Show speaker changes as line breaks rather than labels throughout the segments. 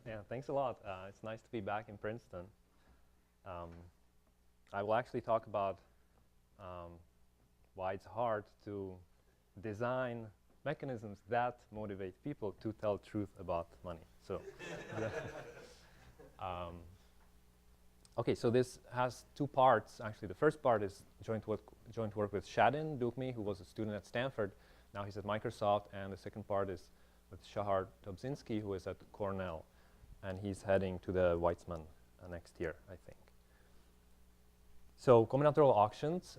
Yeah, thanks a lot. It's nice to be back in Princeton. Um, I will actually talk about um, why it's hard to design mechanisms that motivate people to tell truth about money. So, um, okay, so this has two parts. Actually, the first part is joint work with Shadin Dukmi, who was a student at Stanford. Now he's at Microsoft. And the second part is with Shahar Dobzhinsky, who is at Cornell. And he's heading to the Weizmann next year, I think. So combinatorial auctions,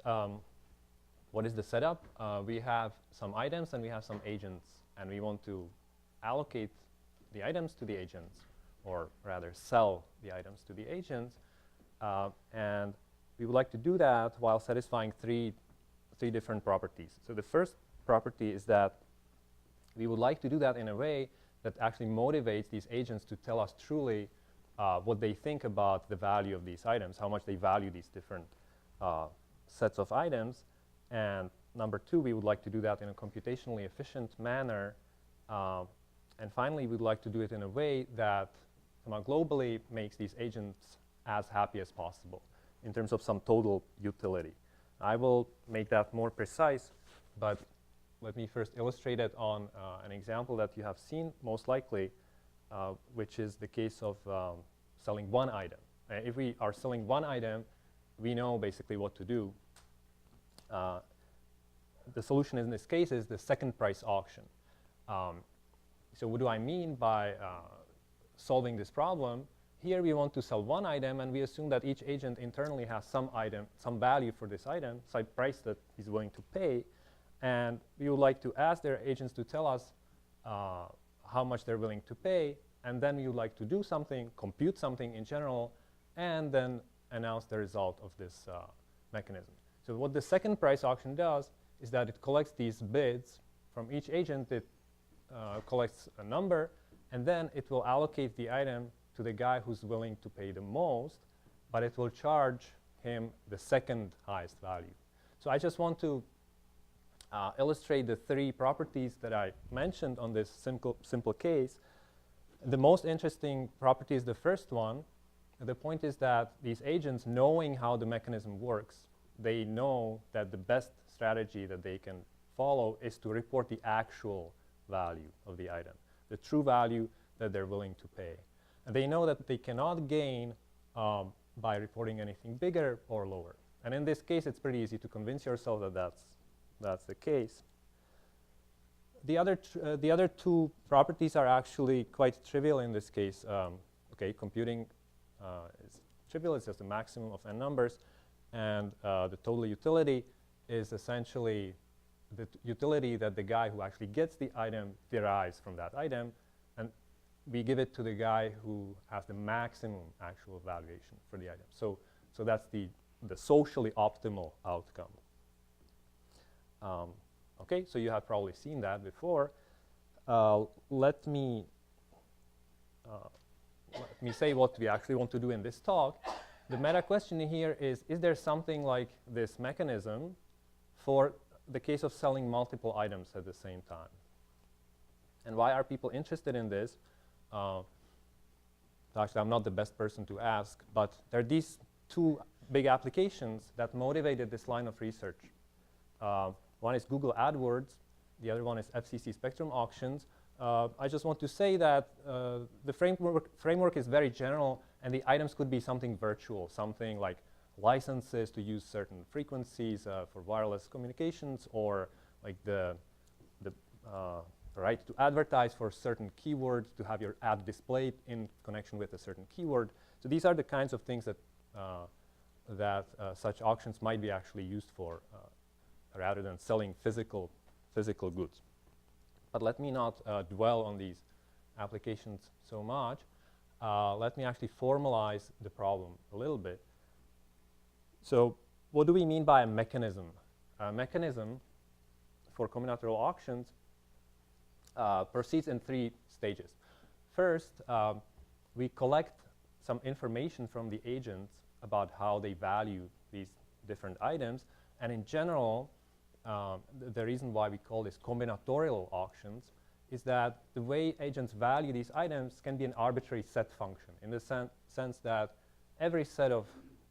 what is the setup? We have some items and we have some agents, and we want to allocate the items to the agents, or rather sell the items to the agents. And we would like to do that while satisfying three different properties. So the first property is that we would like to do that in a way that actually motivates these agents to tell us truly what they think about the value of these items, how much they value these different sets of items. And number two, we would like to do that in a computationally efficient manner. And finally, we'd like to do it in a way that globally makes these agents as happy as possible in terms of some total utility. I will make that more precise, but let me first illustrate it on an example that you have seen most likely, which is the case of selling one item. If we are selling one item, we know basically what to do. The solution in this case is the second price auction. So what do I mean by solving this problem? Here we want to sell one item, and we assume that each agent internally has some value for this item, some price that he's willing to pay. And we would like to ask their agents to tell us how much they're willing to pay. And then we would like to do something, compute something in general, and then announce the result of this mechanism. So what the second price auction does is that it collects these bids from each agent. It collects a number, and then it will allocate the item to the guy who's willing to pay the most, but it will charge him the second highest value. So I just want to illustrate the three properties that I mentioned on this simple case. The most interesting property is the first one. The point is that these agents, knowing how the mechanism works, they know that the best strategy that they can follow is to report the actual value of the item, the true value that they're willing to pay. And they know that they cannot gain by reporting anything bigger or lower. And in this case, it's pretty easy to convince yourself that that's the case. The other two properties are actually quite trivial in this case. Computing is trivial. It's just a maximum of n numbers. And the total utility is essentially the utility that the guy who actually gets the item derives from that item. And we give it to the guy who has the maximum actual valuation for the item. So that's the socially optimal outcome. Okay, so you have probably seen that before. Let me say what we actually want to do in this talk. The meta question here is there something like this mechanism for the case of selling multiple items at the same time? And why are people interested in this? Actually, I'm not the best person to ask, but there are these two big applications that motivated this line of research. One is Google AdWords. The other one is FCC Spectrum auctions. I just want to say that the framework is very general, and the items could be something virtual, something like licenses to use certain frequencies for wireless communications, or like the right to advertise for certain keywords, to have your ad displayed in connection with a certain keyword. So these are the kinds of things that such auctions might be actually used for, rather than selling physical goods. But let me not dwell on these applications so much. Let me actually formalize the problem a little bit. So what do we mean by a mechanism? A mechanism for combinatorial auctions proceeds in three stages. First, we collect some information from the agents about how they value these different items. And in general, the reason why we call this combinatorial auctions is that the way agents value these items can be an arbitrary set function, in the sense that every set of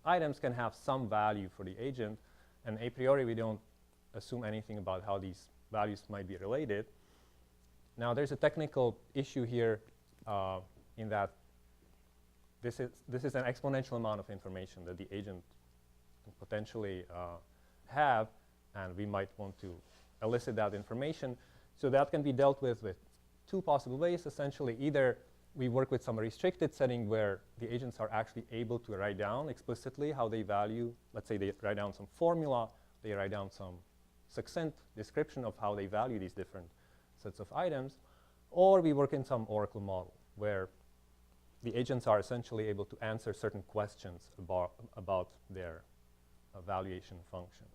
items can have some value for the agent, and a priori we don't assume anything about how these values might be related. Now there's a technical issue here in that this is an exponential amount of information that the agent can potentially have, and we might want to elicit that information. So that can be dealt with two possible ways. Essentially, either we work with some restricted setting where the agents are actually able to write down explicitly how they value. Let's say they write down some formula, they write down some succinct description of how they value these different sets of items. Or we work in some Oracle model where the agents are essentially able to answer certain questions about their valuation function.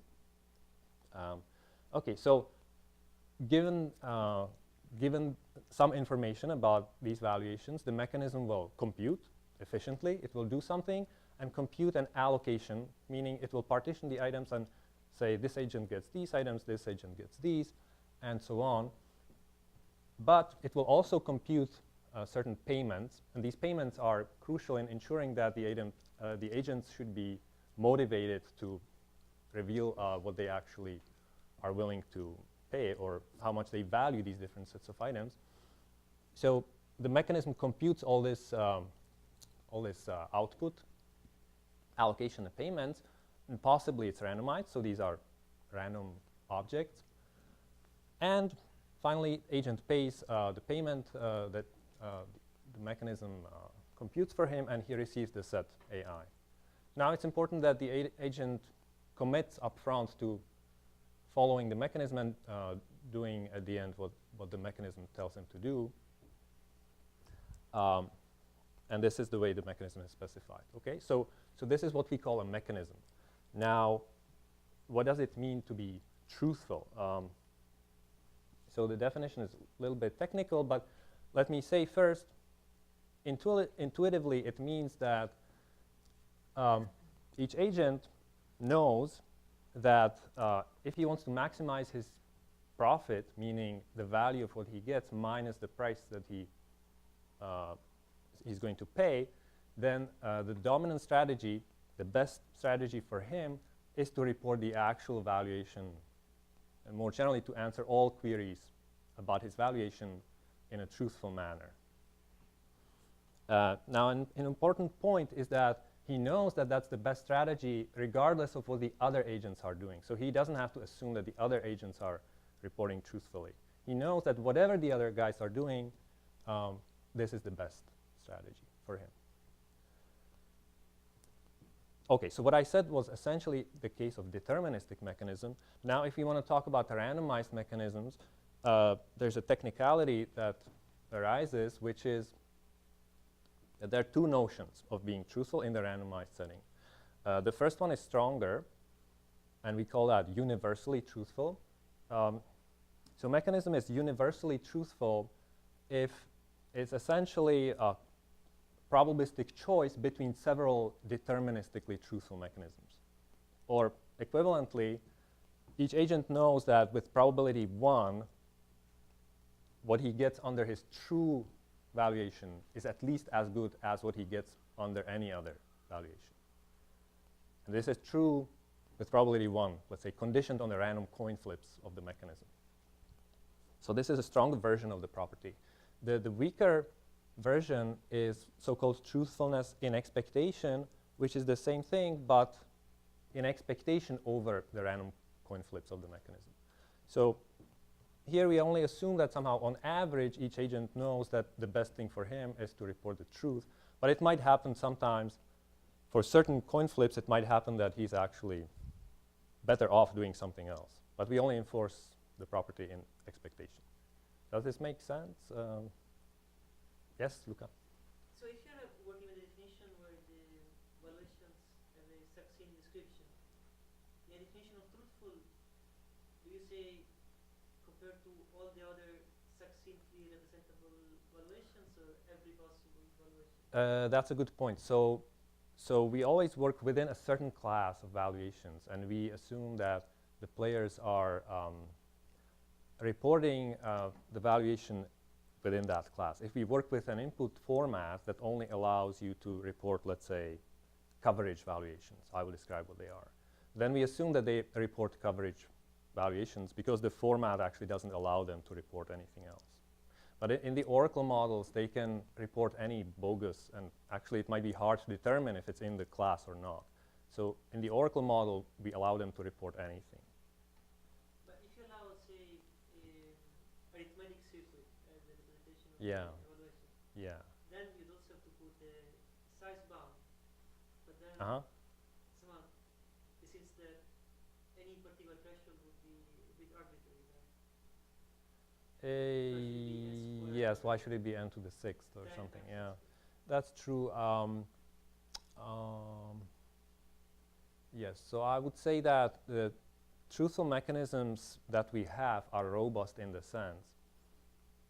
Okay, so given some information about these valuations, the mechanism will compute efficiently. It will do something and compute an allocation, meaning it will partition the items and say this agent gets these items, this agent gets these, and so on. But it will also compute certain payments, and these payments are crucial in ensuring that the agents should be motivated to reveal what they actually are willing to pay or how much they value these different sets of items. So the mechanism computes all this output, allocation and payments, and possibly it's randomized, so these are random objects. And finally, agent pays the payment that the mechanism computes for him, and he receives the set AI. Now it's important that the agent commits upfront to following the mechanism and doing at the end what the mechanism tells him to do. And this is the way the mechanism is specified. Okay, so this is what we call a mechanism. Now, what does it mean to be truthful? So the definition is a little bit technical, but let me say first, intuitively, it means that each agent knows that if he wants to maximize his profit, meaning the value of what he gets minus the price that he's going to pay, then the dominant strategy, the best strategy for him, is to report the actual valuation, and more generally to answer all queries about his valuation in a truthful manner. Now, an important point is that he knows that that's the best strategy regardless of what the other agents are doing. So he doesn't have to assume that the other agents are reporting truthfully. He knows that whatever the other guys are doing, this is the best strategy for him. Okay, so what I said was essentially the case of deterministic mechanism. Now, if we want to talk about randomized mechanisms, there's a technicality that arises, which is that there are two notions of being truthful in the randomized setting. The first one is stronger, and we call that universally truthful. So mechanism is universally truthful if it's essentially a probabilistic choice between several deterministically truthful mechanisms. Or equivalently, each agent knows that with probability 1, what he gets under his true valuation is at least as good as what he gets under any other valuation. And this is true with probability 1, let's say, conditioned on the random coin flips of the mechanism. So this is a stronger version of the property. The weaker version is so-called truthfulness in expectation, which is the same thing, but in expectation over the random coin flips of the mechanism. So here we only assume that somehow on average each agent knows that the best thing for him is to report the truth, but it might happen sometimes for certain coin flips, it might happen that he's actually better off doing something else, but we only enforce the property in expectation. Does this make sense? Yes, Luca?
So if you're working with a definition where the valuations have a succinct description, the definition of truthful, do you say compared to all the other succinctly representable valuations or every possible valuation?
That's a good point. So we always work within a certain class of valuations, and we assume that the players are reporting the valuation within that class. If we work with an input format that only allows you to report, let's say, coverage valuations, I will describe what they are, then we assume that they report coverage valuations because the format actually doesn't allow them to report anything else. But in the Oracle models, they can report any bogus, and actually it might be hard to determine if it's in the class or not. So in the Oracle model, we allow them to report anything.
But if you allow, say, arithmetic circuit as a representation of
Yeah.
the evaluation,
Yeah.
then you'd also have to put a size bound. But then
Uh-huh.
somehow it seems that any particular threshold would be a bit arbitrary. Then.
Yes, why should it be n to the 6th or
10
something?
times
Yeah,
6.
that's true. Yes, so I would say that the truthful mechanisms that we have are robust in the sense.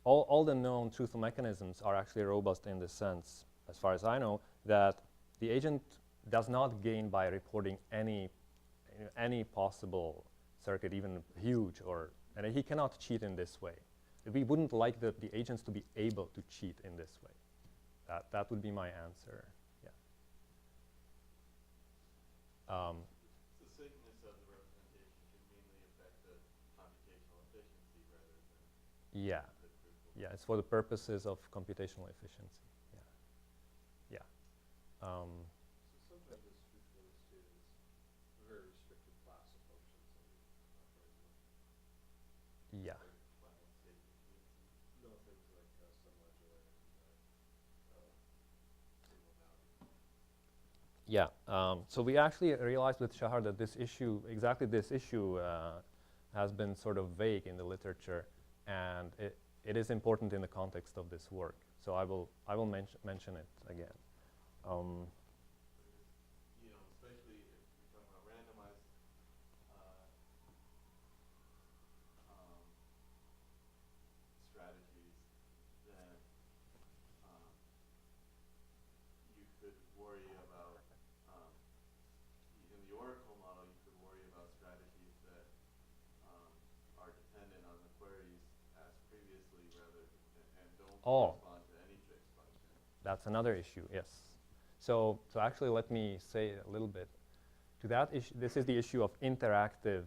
All the known truthful mechanisms are actually robust in the sense, as far as I know, that the agent does not gain by reporting any possible circuit, even huge, and he cannot cheat in this way. We wouldn't like the agents to be able to cheat in this way. That would be my answer. Yeah.
The thickness of the representation should mainly affect the computational efficiency rather than
Yeah.
the truthful.
Yeah, it's for the purposes of computational efficiency. Yeah.
So sometimes this truthful is stated as a very restricted class of functions that we operate with.
Yeah.
No things like sum modular and single value.
Yeah. So we actually realized with Shahar that this issue, exactly this issue, has been sort of vague in the literature, and it is important in the context of this work. So I will mention it again.
You know, especially if you're talking about randomized strategies, then you could worry about, in the Oracle model, you could worry about strategies that are dependent on the queries asked previously rather and don't correspond to any fixed function.
That's another issue, yes. So actually let me say a little bit to that issue. This is the issue of interactive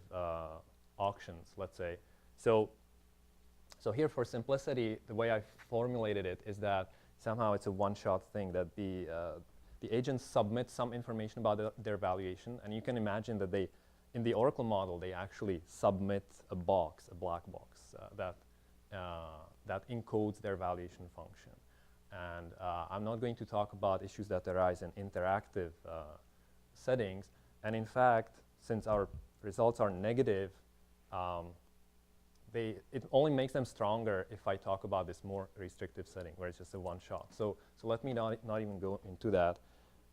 auctions, let's say. So here for simplicity, the way I formulated it is that somehow it's a one-shot thing, that the agents submit some information about their valuation, and you can imagine that in the Oracle model, they actually submit a box, a black box, that encodes their valuation function. And I'm not going to talk about issues that arise in interactive settings. And in fact, since our results are negative, it only makes them stronger if I talk about this more restrictive setting where it's just a one shot. So let me not even go into that.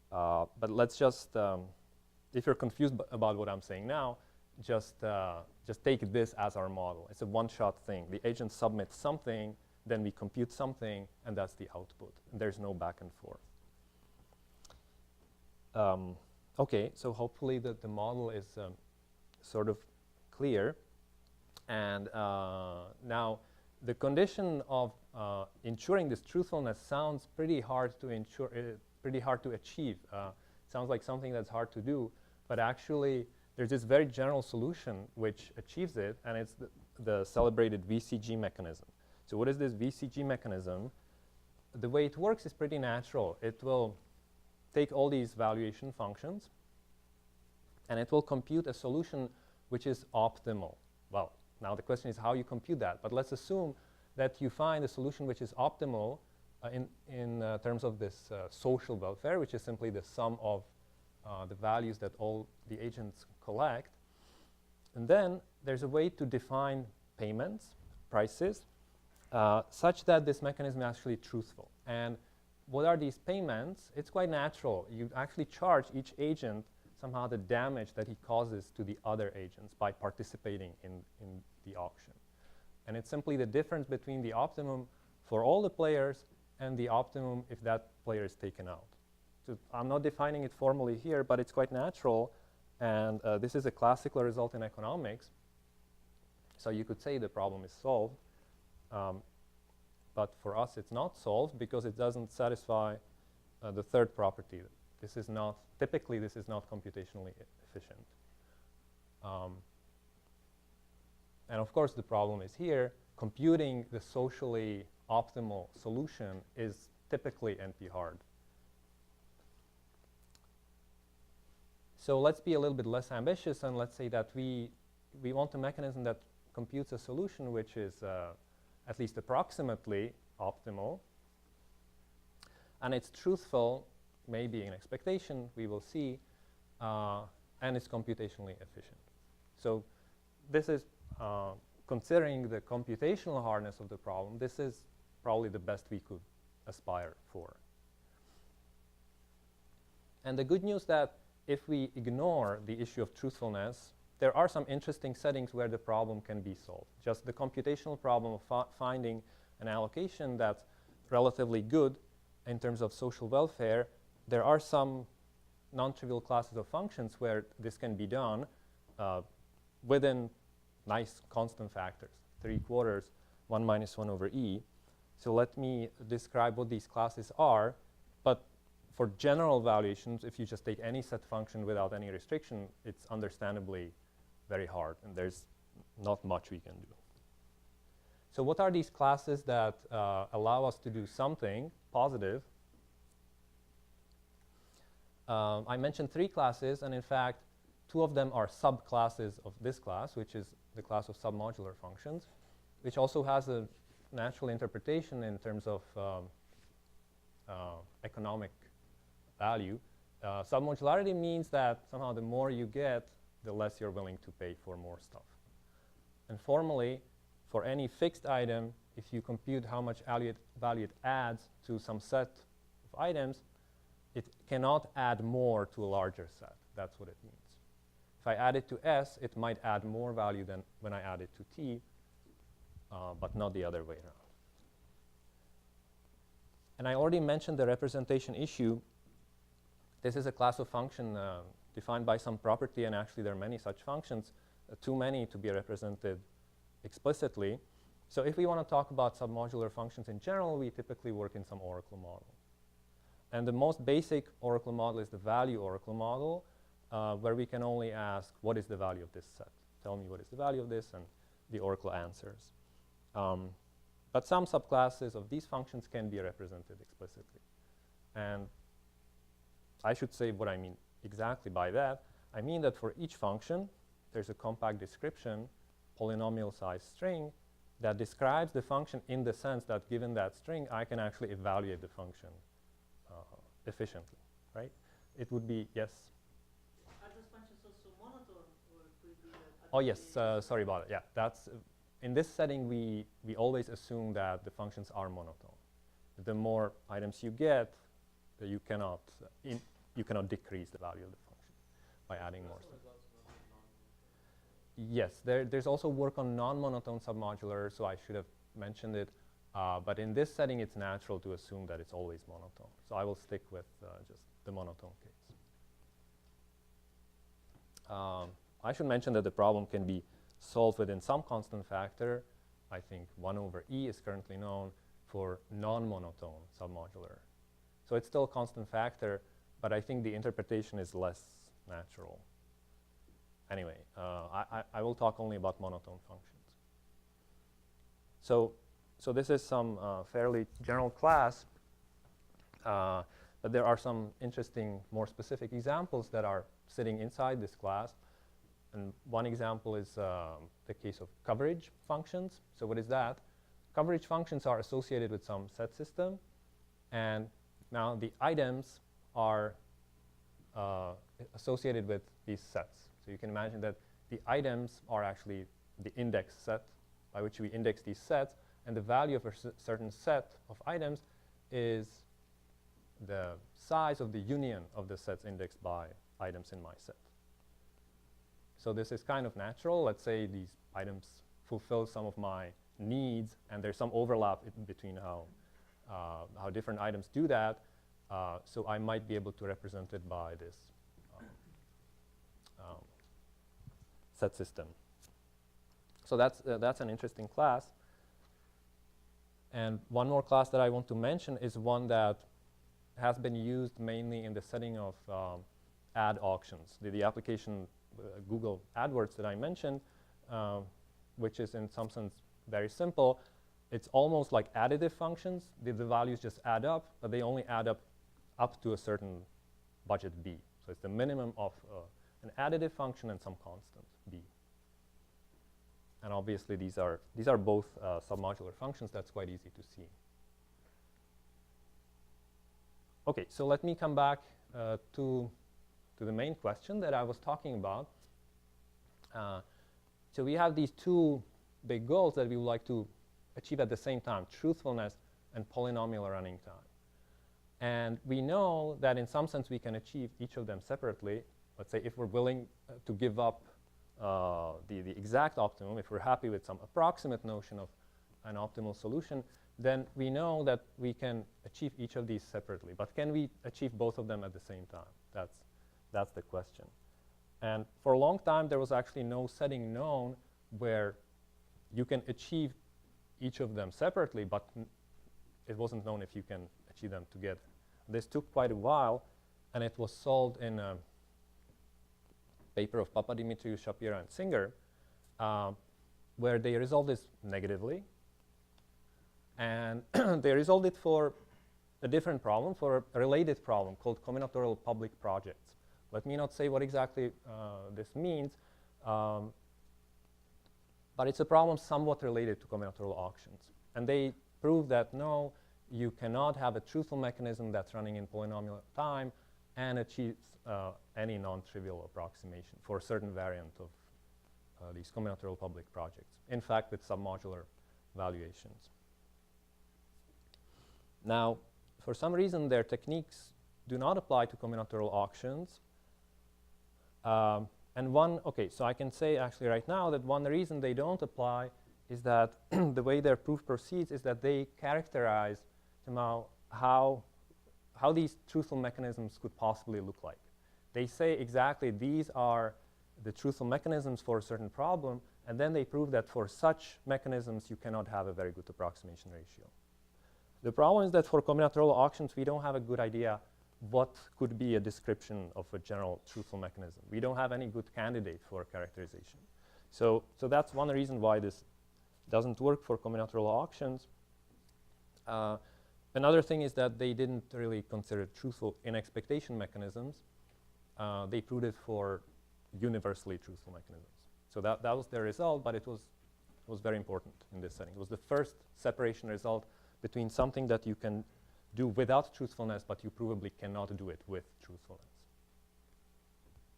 But let's just, if you're confused about what I'm saying now, just take this as our model. It's a one-shot thing. The agent submits something, then we compute something, and that's the output. There's no back and forth. Okay, so hopefully the model is sort of clear. And now the condition of ensuring this truthfulness sounds pretty hard to achieve. Sounds like something that's hard to do, but actually there's this very general solution which achieves it, and it's the celebrated VCG mechanism. So what is this VCG mechanism? The way it works is pretty natural. It will take all these valuation functions, and it will compute a solution which is optimal. Well, now the question is how you compute that, but let's assume that you find a solution which is optimal in terms of this social welfare, which is simply the sum of the values that all the agents collect. And then there's a way to define payments, prices, such that this mechanism is actually truthful. And what are these payments? It's quite natural. You actually charge each agent somehow the damage that he causes to the other agents by participating in the auction. And it's simply the difference between the optimum for all the players and the optimum if that player is taken out. So I'm not defining it formally here, but it's quite natural. And this is a classical result in economics. So you could say the problem is solved, but for us it's not solved because it doesn't satisfy the third property. This is not, typically this is not computationally efficient. And of course the problem is here, computing the socially optimal solution is typically NP hard. So let's be a little bit less ambitious and let's say that we want a mechanism that computes a solution which is at least approximately optimal, and it's truthful, maybe an expectation, we will see, and it's computationally efficient. So this is, considering the computational hardness of the problem, this is probably the best we could aspire for. And the good news that if we ignore the issue of truthfulness, there are some interesting settings where the problem can be solved. Just the computational problem of finding an allocation that's relatively good in terms of social welfare, there are some non-trivial classes of functions where this can be done within nice constant factors, 3/4, 1 minus 1 over e. So let me describe what these classes are. But for general valuations, if you just take any set function without any restriction, it's understandably very hard, and there's not much we can do. So what are these classes that allow us to do something positive? I mentioned 3 classes, and in fact, 2 of them are subclasses of this class, which is the class of submodular functions, which also has a natural interpretation in terms of economic value. Submodularity means that somehow the more you get, the less you're willing to pay for more stuff. And formally, for any fixed item, if you compute how much value it adds to some set of items, it cannot add more to a larger set. That's what it means. If I add it to S, it might add more value than when I add it to T, but not the other way around. And I already mentioned the representation issue. This is a class of function defined by some property, and actually there are many such functions, too many to be represented explicitly. So if we want to talk about submodular functions in general, we typically work in some oracle model. And the most basic oracle model is the value oracle model, where we can only ask, what is the value of this set? Tell me what is the value of this, and the oracle answers. But some subclasses of these functions can be represented explicitly. And I should say what I mean exactly by that. I mean that for each function, there's a compact description, polynomial size string, that describes the function in the sense that given that string, I can actually evaluate the function efficiently, right? It would be, yes?
Are those functions also monotone, or could it be that?
Oh, yes, sorry about it. Yeah, that's, in this setting, we always assume that the functions are monotone. The more items you get, you cannot decrease the value of the function by adding more stuff. Yes, there's also work on non-monotone submodular, so I should have mentioned it. But in this setting, it's natural to assume that it's always monotone. So I will stick with just the monotone case. I should mention that the problem can be solved within some constant factor. I think 1 over e is currently known for non-monotone submodular. So it's still a constant factor, but I think the interpretation is less natural. Anyway, I will talk only about monotone functions. So this is some fairly general class, but there are some interesting, more specific examples that are sitting inside this class. And one example is the case of coverage functions. So what is that? Coverage functions are associated with some set system, and now the items are associated with these sets. So you can imagine that the items are actually the index set by which we index these sets, and the value of a certain set of items is the size of the union of the sets indexed by items in my set. So this is kind of natural. Let's say these items fulfill some of my needs, and there's some overlap between how different items do that. So I might be able to represent it by this set system. So that's an interesting class. And one more class that I want to mention is one that has been used mainly in the setting of ad auctions. The application Google AdWords that I mentioned, which is in some sense very simple. It's almost like additive functions. The values just add up, but they only add up to a certain budget B. So it's the minimum of an additive function and some constant B. And obviously these are both submodular functions. That's quite easy to see. Okay, so let me come back to the main question that I was talking about. So we have these two big goals that we would like to achieve at the same time: truthfulness and polynomial running time. And we know that in some sense we can achieve each of them separately. Let's say if we're willing to give up the exact optimum, if we're happy with some approximate notion of an optimal solution, then we know that we can achieve each of these separately. But can we achieve both of them at the same time? That's the question. And for a long time, there was actually no setting known where you can achieve each of them separately, but it wasn't known if you can achieve them together. This took quite a while, and it was solved in a paper of Papadimitriou, Shapira, and Singer, where they resolved this negatively. And they resolved it for a different problem, for a related problem called combinatorial public projects. Let me not say what exactly this means, but it's a problem somewhat related to combinatorial auctions. And they proved that no, you cannot have a truthful mechanism that's running in polynomial time and achieves any non-trivial approximation for a certain variant of these combinatorial public projects. In fact, with submodular valuations. Now, for some reason, their techniques do not apply to combinatorial auctions. So I can say actually right now that one reason they don't apply is that the way their proof proceeds is that they characterize somehow how these truthful mechanisms could possibly look like. They say exactly these are the truthful mechanisms for a certain problem, and then they prove that for such mechanisms you cannot have a very good approximation ratio. The problem is that for combinatorial auctions we don't have a good idea what could be a description of a general truthful mechanism. We don't have any good candidate for characterization. So that's one reason why this doesn't work for combinatorial auctions. Another thing is that they didn't really consider truthful in expectation mechanisms. They proved it for universally truthful mechanisms. So that was their result, but it was very important in this setting. It was the first separation result between something that you can do without truthfulness, but you provably cannot do it with truthfulness.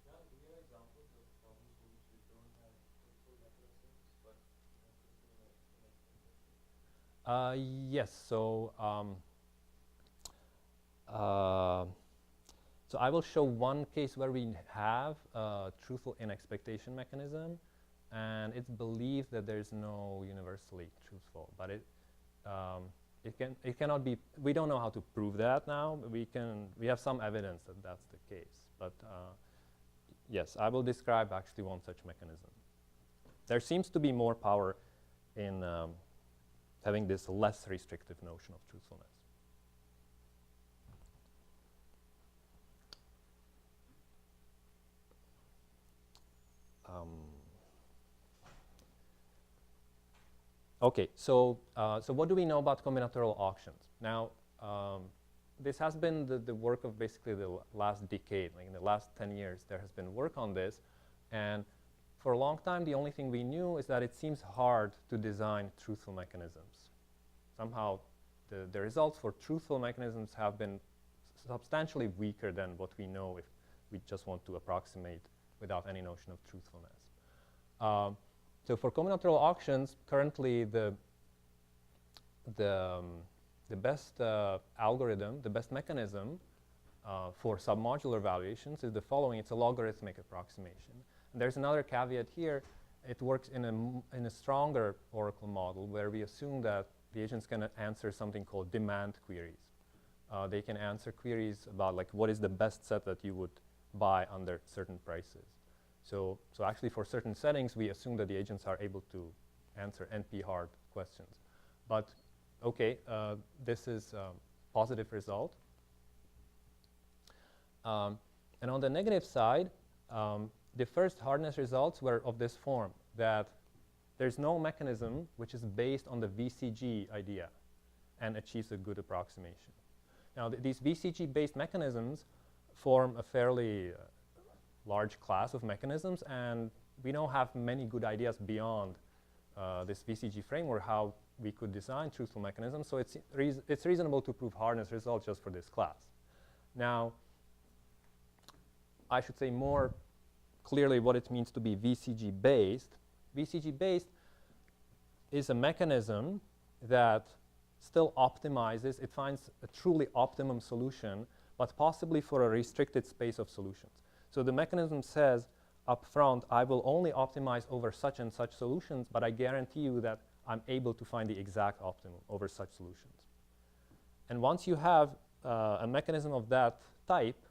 Yeah, do you have examples of problems for which you don't have truthful mechanisms, but truthful in expectation?
Yes. So I will show one case where we have a truthful in expectation mechanism, and it's believed that there's no universally truthful, but it cannot be. We don't know how to prove that now. We have some evidence that that's the case, but yes, I will describe actually one such mechanism. There seems to be more power in having this less restrictive notion of truthfulness. Okay, so what do we know about combinatorial auctions? Now, this has been the work of basically the last decade. Like in the last 10 years, there has been work on this. And for a long time, the only thing we knew is that it seems hard to design truthful mechanisms. Somehow, the results for truthful mechanisms have been substantially weaker than what we know if we just want to approximate without any notion of truthfulness. So for combinatorial auctions, currently the best algorithm, the best mechanism for submodular valuations is the following. It's a logarithmic approximation. And there's another caveat here. It works in a stronger Oracle model where we assume that the agents can answer something called demand queries. They can answer queries about like what is the best set that you would buy under certain prices. So actually for certain settings, we assume that the agents are able to answer NP-hard questions. But okay, this is a positive result. And on the negative side, the first hardness results were of this form, that there's no mechanism which is based on the VCG idea and achieves a good approximation. Now, these VCG-based mechanisms form a fairly large class of mechanisms, and we don't have many good ideas beyond this VCG framework how we could design truthful mechanisms, so it's reasonable to prove hardness results just for this class. Now, I should say more clearly what it means to be VCG-based. VCG-based is a mechanism that still optimizes, it finds a truly optimum solution, but possibly for a restricted space of solutions. So the mechanism says up front, I will only optimize over such and such solutions, but I guarantee you that I'm able to find the exact optimum over such solutions. And once you have a mechanism of that type,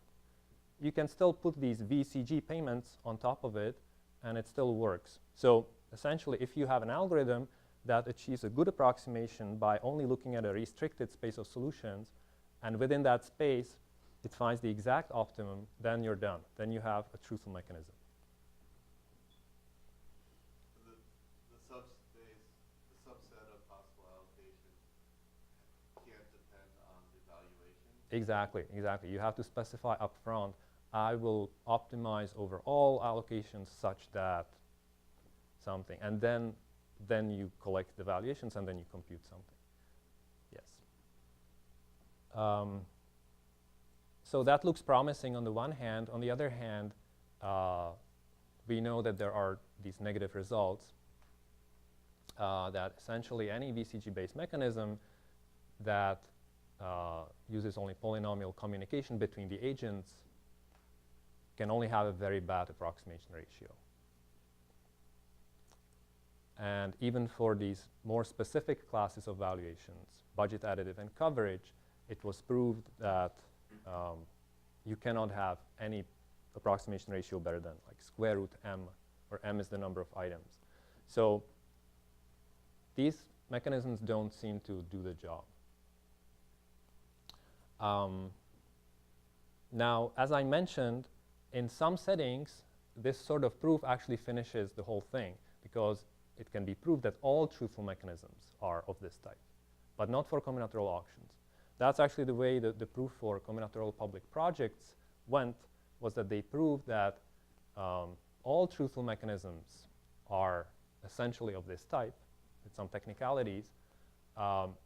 you can still put these VCG payments on top of it, and it still works. So essentially, if you have an algorithm that achieves a good approximation by only looking at a restricted space of solutions, and within that space, it finds the exact optimum, then you're done. Then you have a truthful mechanism.
The subspace, the subset of possible allocation can't depend on the valuation?
Exactly, exactly. You have to specify up front, I will optimize over all allocations such that something. And then you collect the valuations and then you compute something. Yes. So that looks promising on the one hand. On the other hand, we know that there are these negative results, that essentially any VCG-based mechanism that uses only polynomial communication between the agents can only have a very bad approximation ratio. And even for these more specific classes of valuations, budget additive and coverage, it was proved that you cannot have any approximation ratio better than like square root m, where m is the number of items. So these mechanisms don't seem to do the job. Now, as I mentioned, in some settings, this sort of proof actually finishes the whole thing, because it can be proved that all truthful mechanisms are of this type, but not for combinatorial auctions. That's actually the way the proof for combinatorial public projects went, was that they proved that all truthful mechanisms are essentially of this type, with some technicalities, and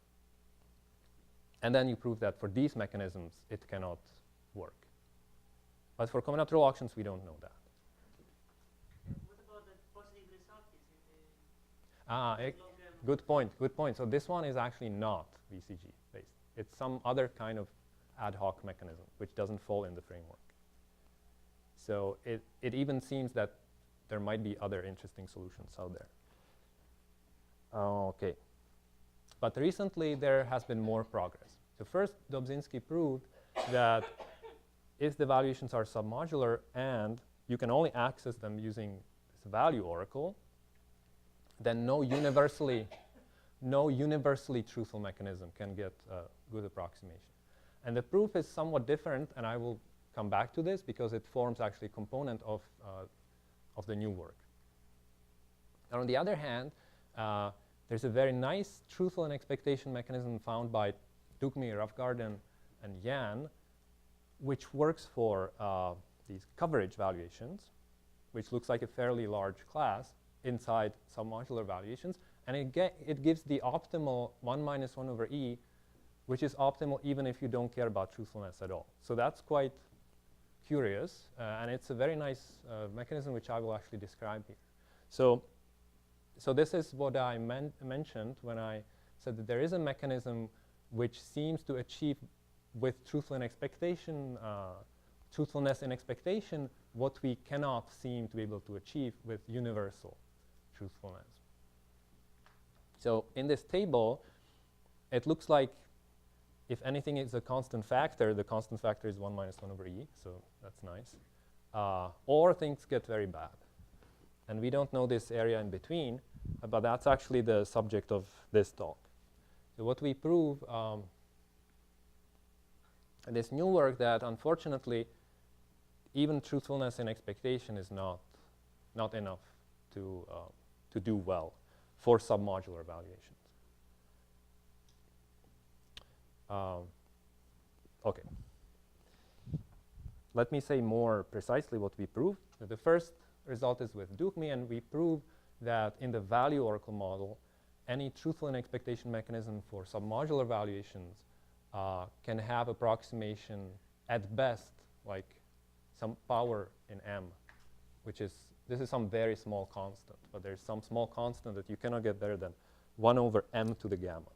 then you prove that for these mechanisms, it cannot work. But for combinatorial auctions, we don't know that.
What about the positive result? Is it
Good point, good point. So this one is actually not VCG based. It's some other kind of ad hoc mechanism, which doesn't fall in the framework. So it even seems that there might be other interesting solutions out there. Okay. But recently, there has been more progress. So first, Dobzhinsky proved that if the valuations are submodular and you can only access them using this value oracle, then no universally truthful mechanism can get a good approximation. And the proof is somewhat different, and I will come back to this because it forms actually a component of the new work. And on the other hand, there's a very nice truthful and expectation mechanism found by Dugmi, Ravgarden, and Yan, which works for these coverage valuations, which looks like a fairly large class inside submodular valuations. And it gives the optimal 1 minus 1 over e, which is optimal even if you don't care about truthfulness at all. So that's quite curious. And it's a very nice mechanism, which I will actually describe here. So this is what I mentioned when I said that there is a mechanism which seems to achieve with truthfulness in expectation what we cannot seem to be able to achieve with universal truthfulness. So in this table, it looks like if anything is a constant factor, the constant factor is 1 minus 1 over e, so that's nice. Or things get very bad. And we don't know this area in between, but that's actually the subject of this talk. So what we prove, this new work, that unfortunately even truthfulness in expectation is not enough to do well for submodular evaluations. Okay. Let me say more precisely what we proved. The first result is with Dukmi, and we prove that in the value oracle model, any truthful in expectation mechanism for submodular evaluations can have approximation at best like some power in m, which is, this is some very small constant, but there's some small constant that you cannot get better than 1 over m to the gamma.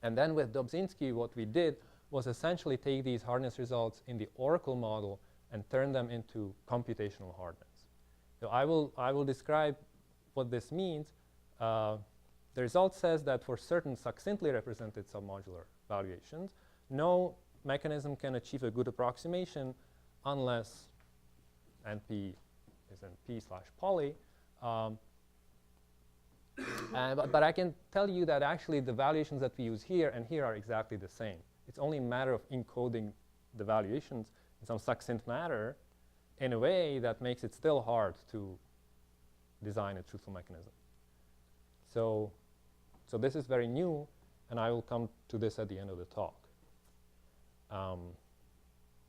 And then with Dobzhinsky, what we did was essentially take these hardness results in the oracle model and turn them into computational hardness. So I will describe what this means. The result says that for certain succinctly represented submodular evaluations, no mechanism can achieve a good approximation unless NP is NP/poly. But I can tell you that actually the valuations that we use here and here are exactly the same. It's only a matter of encoding the valuations in some succinct manner in a way that makes it still hard to design a truthful mechanism. So this is very new, and I will come to this at the end of the talk.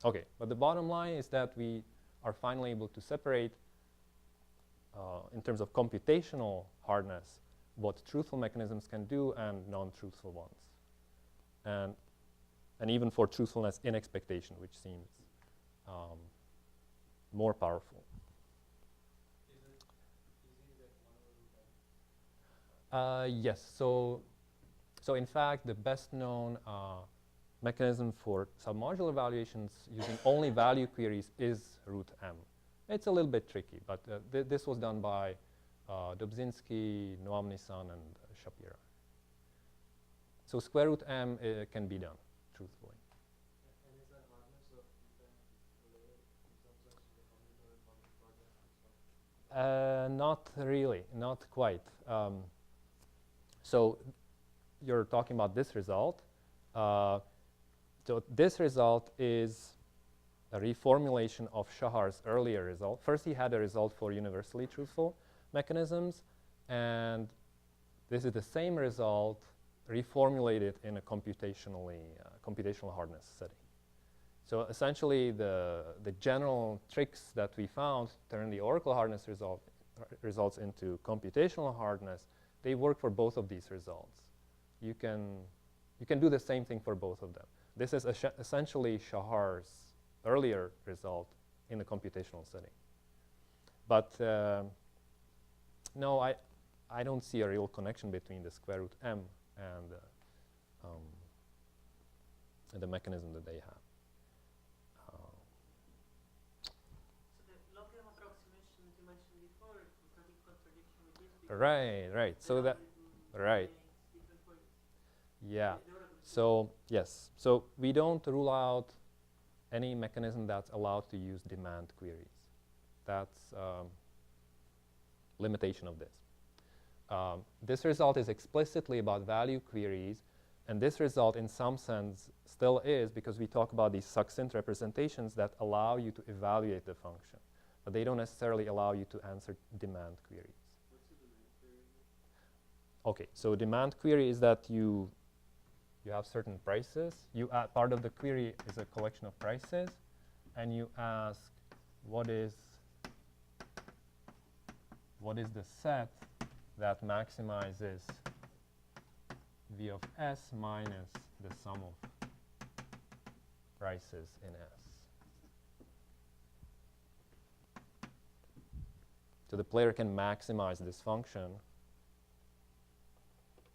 Okay, but the bottom line is that we are finally able to separate, in terms of computational hardness, what truthful mechanisms can do and non-truthful ones. And even for truthfulness in expectation, which seems more powerful.
Is it easy that 1 over 10?
Yes, so in fact, the best known mechanism for submodular evaluations using only value queries is root m. It's a little bit tricky, but this was done by Dobzhinsky, Noam-Nisan, and Shapira. So square root m can be done truthfully.
And is that hardness of p-time related in some sense to the combinatorial project and stuff?
Not really, not quite. So you're talking about this result. So this result is a reformulation of Shahar's earlier result. First, he had a result for universally truthful mechanisms, and this is the same result reformulated in a computational hardness setting. So essentially, the general tricks that we found to turn the oracle hardness results into computational hardness, they work for both of these results. You can do the same thing for both of them. This is essentially Shahar's earlier result in the computational setting. But no, I don't see a real connection between the square root m and the mechanism that they have.
So the log-m approximation that you mentioned before would not be contradiction with this. because
Right.
the
So that,
algorithm
right.
makes different for
Yeah.
the oracle.
So yes, so we don't rule out any mechanism that's allowed to use demand queries. That's limitation of this. This result is explicitly about value queries, and this result in some sense still is, because we talk about these succinct representations that allow you to evaluate the function, but they don't necessarily allow you to answer demand queries.
What's the demand query?
Okay, so demand query is that you have certain prices. Part of the query is a collection of prices, and you ask what is the set that maximizes V of S minus the sum of prices in S. So the player can maximize this function,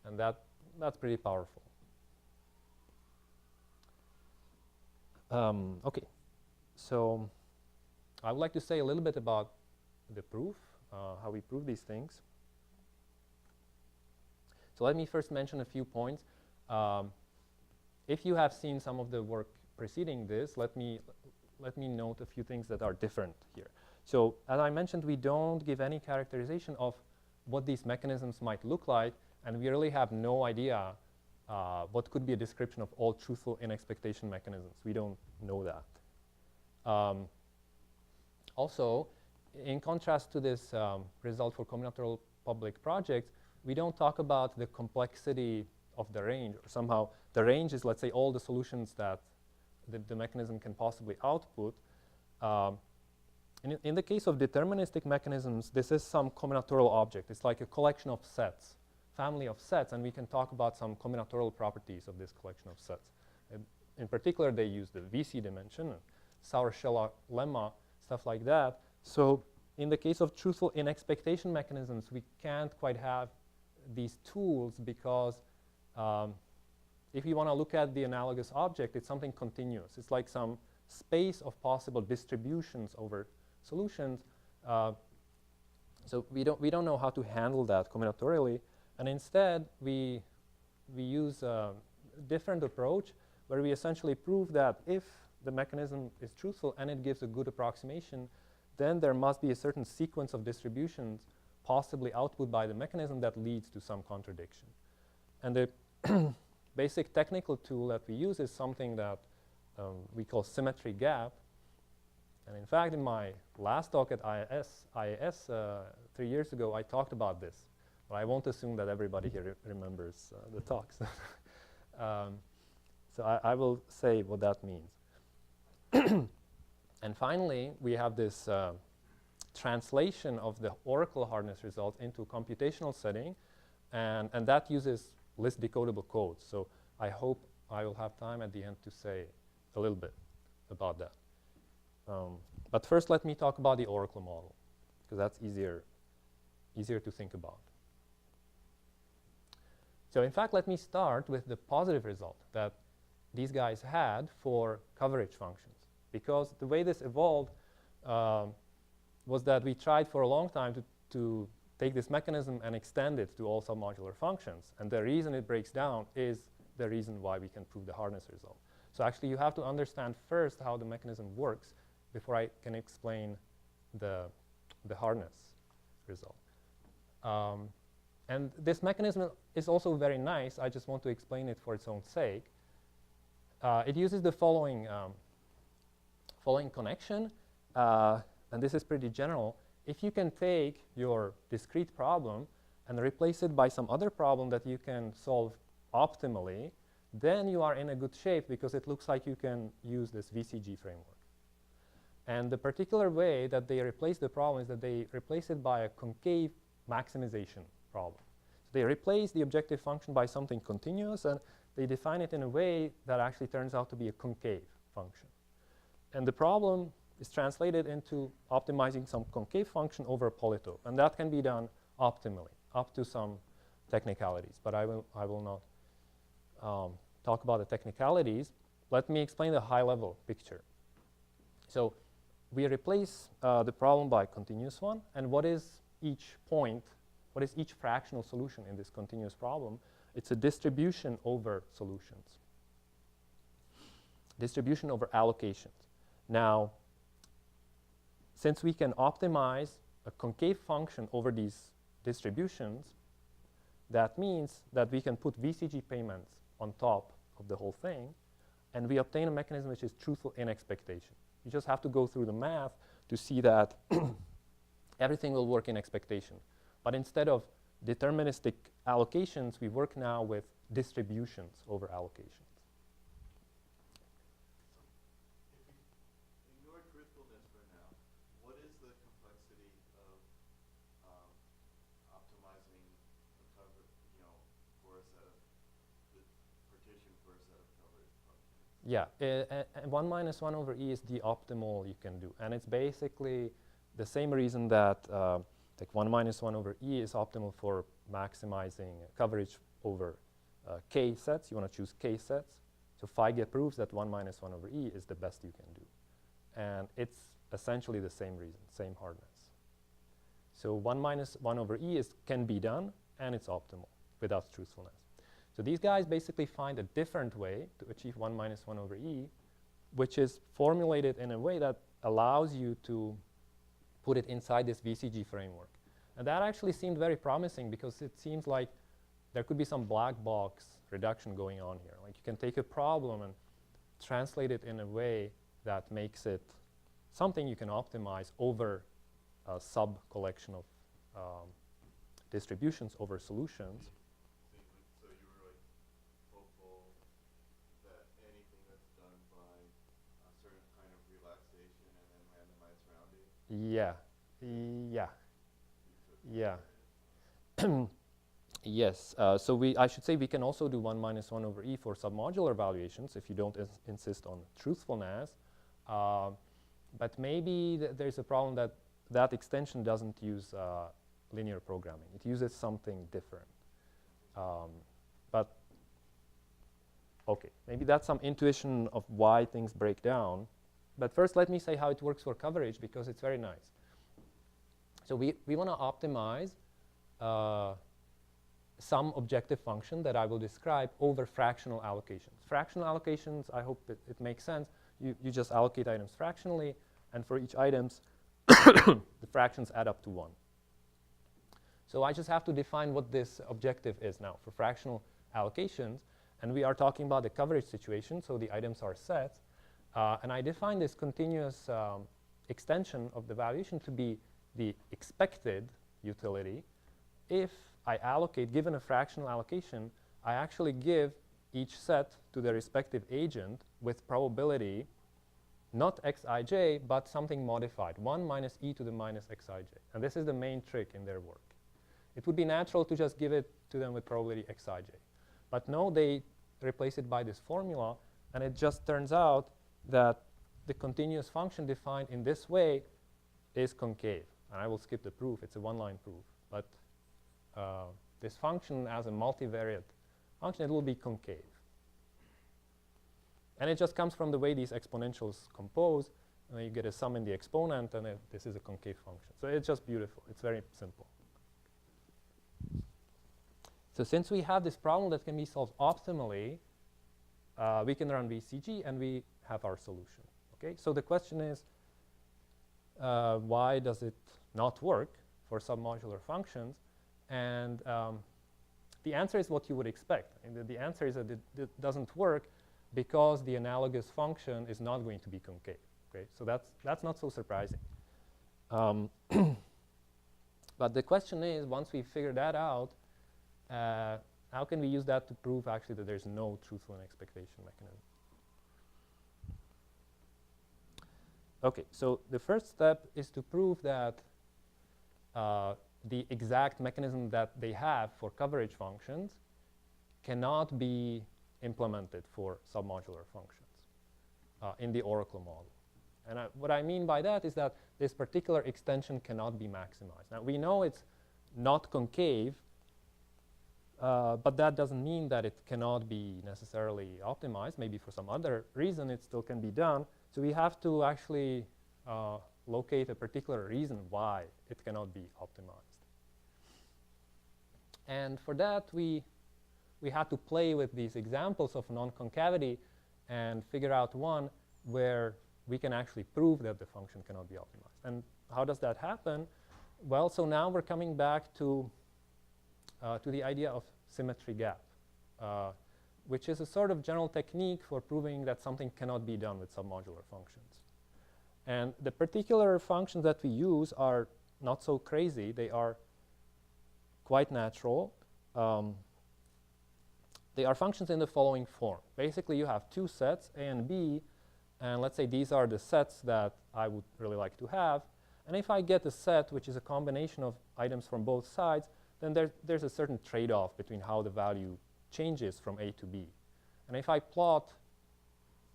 and that's pretty powerful. Okay, so I would like to say a little bit about the proof, how we prove these things. So let me first mention a few points. If you have seen some of the work preceding this, let me let me note a few things that are different here. So as I mentioned, we don't give any characterization of what these mechanisms might look like, and we really have no idea what could be a description of all truthful in-expectation mechanisms. We don't know that. Also, in contrast to this result for combinatorial public projects, we don't talk about the complexity of the range, or somehow the range is, let's say, all the solutions that the mechanism can possibly output. In the case of deterministic mechanisms, this is some combinatorial object. It's like a collection of sets, family of sets, and we can talk about some combinatorial properties of this collection of sets. In particular, they use the VC dimension, Sauer-Schella lemma, stuff like that. So in the case of truthful in-expectation mechanisms, we can't quite have these tools because if you want to look at the analogous object, it's something continuous. It's like some space of possible distributions over solutions. So we don't know how to handle that combinatorially, and instead we use a different approach where we essentially prove that if the mechanism is truthful and it gives a good approximation, then there must be a certain sequence of distributions possibly output by the mechanism that leads to some contradiction. And the basic technical tool that we use is something that we call symmetry gap. And in fact, in my last talk at IAS 3 years ago, I talked about this. But I won't assume that everybody here remembers the talks. So I will say what that means. And finally, we have this translation of the Oracle hardness results into a computational setting, and that uses list decodable codes. So I hope I will have time at the end to say a little bit about that. But first, let me talk about the Oracle model, because that's easier to think about. So in fact, let me start with the positive result that these guys had for coverage functions. Because the way this evolved was that we tried for a long time to take this mechanism and extend it to all submodular functions. And the reason it breaks down is the reason why we can prove the hardness result. So actually, you have to understand first how the mechanism works before I can explain the hardness result. And this mechanism is also very nice. I just want to explain it for its own sake. It uses the following connection, and this is pretty general. If you can take your discrete problem and replace it by some other problem that you can solve optimally, then you are in a good shape because it looks like you can use this VCG framework. And the particular way that they replace the problem is that they replace it by a concave maximization problem. So they replace the objective function by something continuous, and they define it in a way that actually turns out to be a concave function. And the problem is translated into optimizing some concave function over a polytope. And that can be done optimally, up to some technicalities. But I will not talk about the technicalities. Let me explain the high-level picture. So we replace the problem by a continuous one. And what is each point? What is each fractional solution in this continuous problem? It's a distribution over solutions, distribution over allocations. Now, since we can optimize a concave function over these distributions, that means that we can put VCG payments on top of the whole thing, and we obtain a mechanism which is truthful in expectation. You just have to go through the math to see that everything will work in expectation. But instead of deterministic allocations, we work now with distributions over allocations.
Ignore truthfulness for now. What is the complexity of optimizing a cover, for a set of the partition for a set of coverage functions?
Yeah, 1 minus 1 over E is the optimal you can do. And it's basically the same reason that like 1 minus 1 over E is optimal for maximizing coverage over K sets. You want to choose K sets. So Feige proves that 1 minus 1 over E is the best you can do. And it's essentially the same reason, same hardness. So 1 minus 1 over E can be done, and it's optimal without truthfulness. So these guys basically find a different way to achieve 1 minus 1 over E, which is formulated in a way that allows you to put it inside this VCG framework. And that actually seemed very promising because it seems like there could be some black box reduction going on here. Like you can take a problem and translate it in a way that makes it something you can optimize over a sub-collection of distributions over solutions.
So you were like hopeful that anything that's done by a certain kind of relaxation and then randomized rounding?
Yeah, yeah, yeah. Yes, so I should say we can also do 1 minus 1 over e for submodular valuations if you don't insist on truthfulness. But maybe there's a problem that that extension doesn't use linear programming. It uses something different. But okay, maybe that's some intuition of why things break down. But first, let me say how it works for coverage because it's very nice. So we want to optimize some objective function that I will describe over fractional allocations. Fractional allocations, I hope it makes sense. You just allocate items fractionally, and for each items, the fractions add up to 1. So I just have to define what this objective is now for fractional allocations, and we are talking about the coverage situation, so the items are sets. And I define this continuous extension of the valuation to be the expected utility if I allocate, given a fractional allocation, I actually give each set to the respective agent with probability not xij, but something modified, 1 minus e to the minus xij. And this is the main trick in their work. It would be natural to just give it to them with probability xij. But no, they replace it by this formula, and it just turns out that the continuous function defined in this way is concave. And I will skip the proof. It's a one-line proof. But this function as a multivariate function, it will be concave. And it just comes from the way these exponentials compose. And you get a sum in the exponent, and this is a concave function. So it's just beautiful. It's very simple. So since we have this problem that can be solved optimally, we can run VCG, and we have our solution. Okay? So the question is, why does it not work for submodular functions? And the answer is what you would expect. And the answer is that it doesn't work because the analogous function is not going to be concave. Okay? So that's not so surprising. But the question is, once we figure that out, how can we use that to prove actually that there's no truthful expectation mechanism? Okay, so the first step is to prove that the exact mechanism that they have for coverage functions cannot be implemented for submodular functions in the Oracle model. And what I mean by that is that this particular extension cannot be maximized. Now, we know it's not concave, but that doesn't mean that it cannot be necessarily optimized. Maybe for some other reason it still can be done. So we have to actually locate a particular reason why it cannot be optimized. And for that, we had to play with these examples of non-concavity and figure out one where we can actually prove that the function cannot be optimized. And how does that happen? Well, so now we're coming back to the idea of symmetry gap, which is a sort of general technique for proving that something cannot be done with submodular functions. And the particular functions that we use are not so crazy. They are quite natural. They are functions in the following form. Basically, you have two sets, A and B, and let's say these are the sets that I would really like to have. And if I get a set which is a combination of items from both sides, then there's a certain trade-off between how the value changes from A to B. And if I plot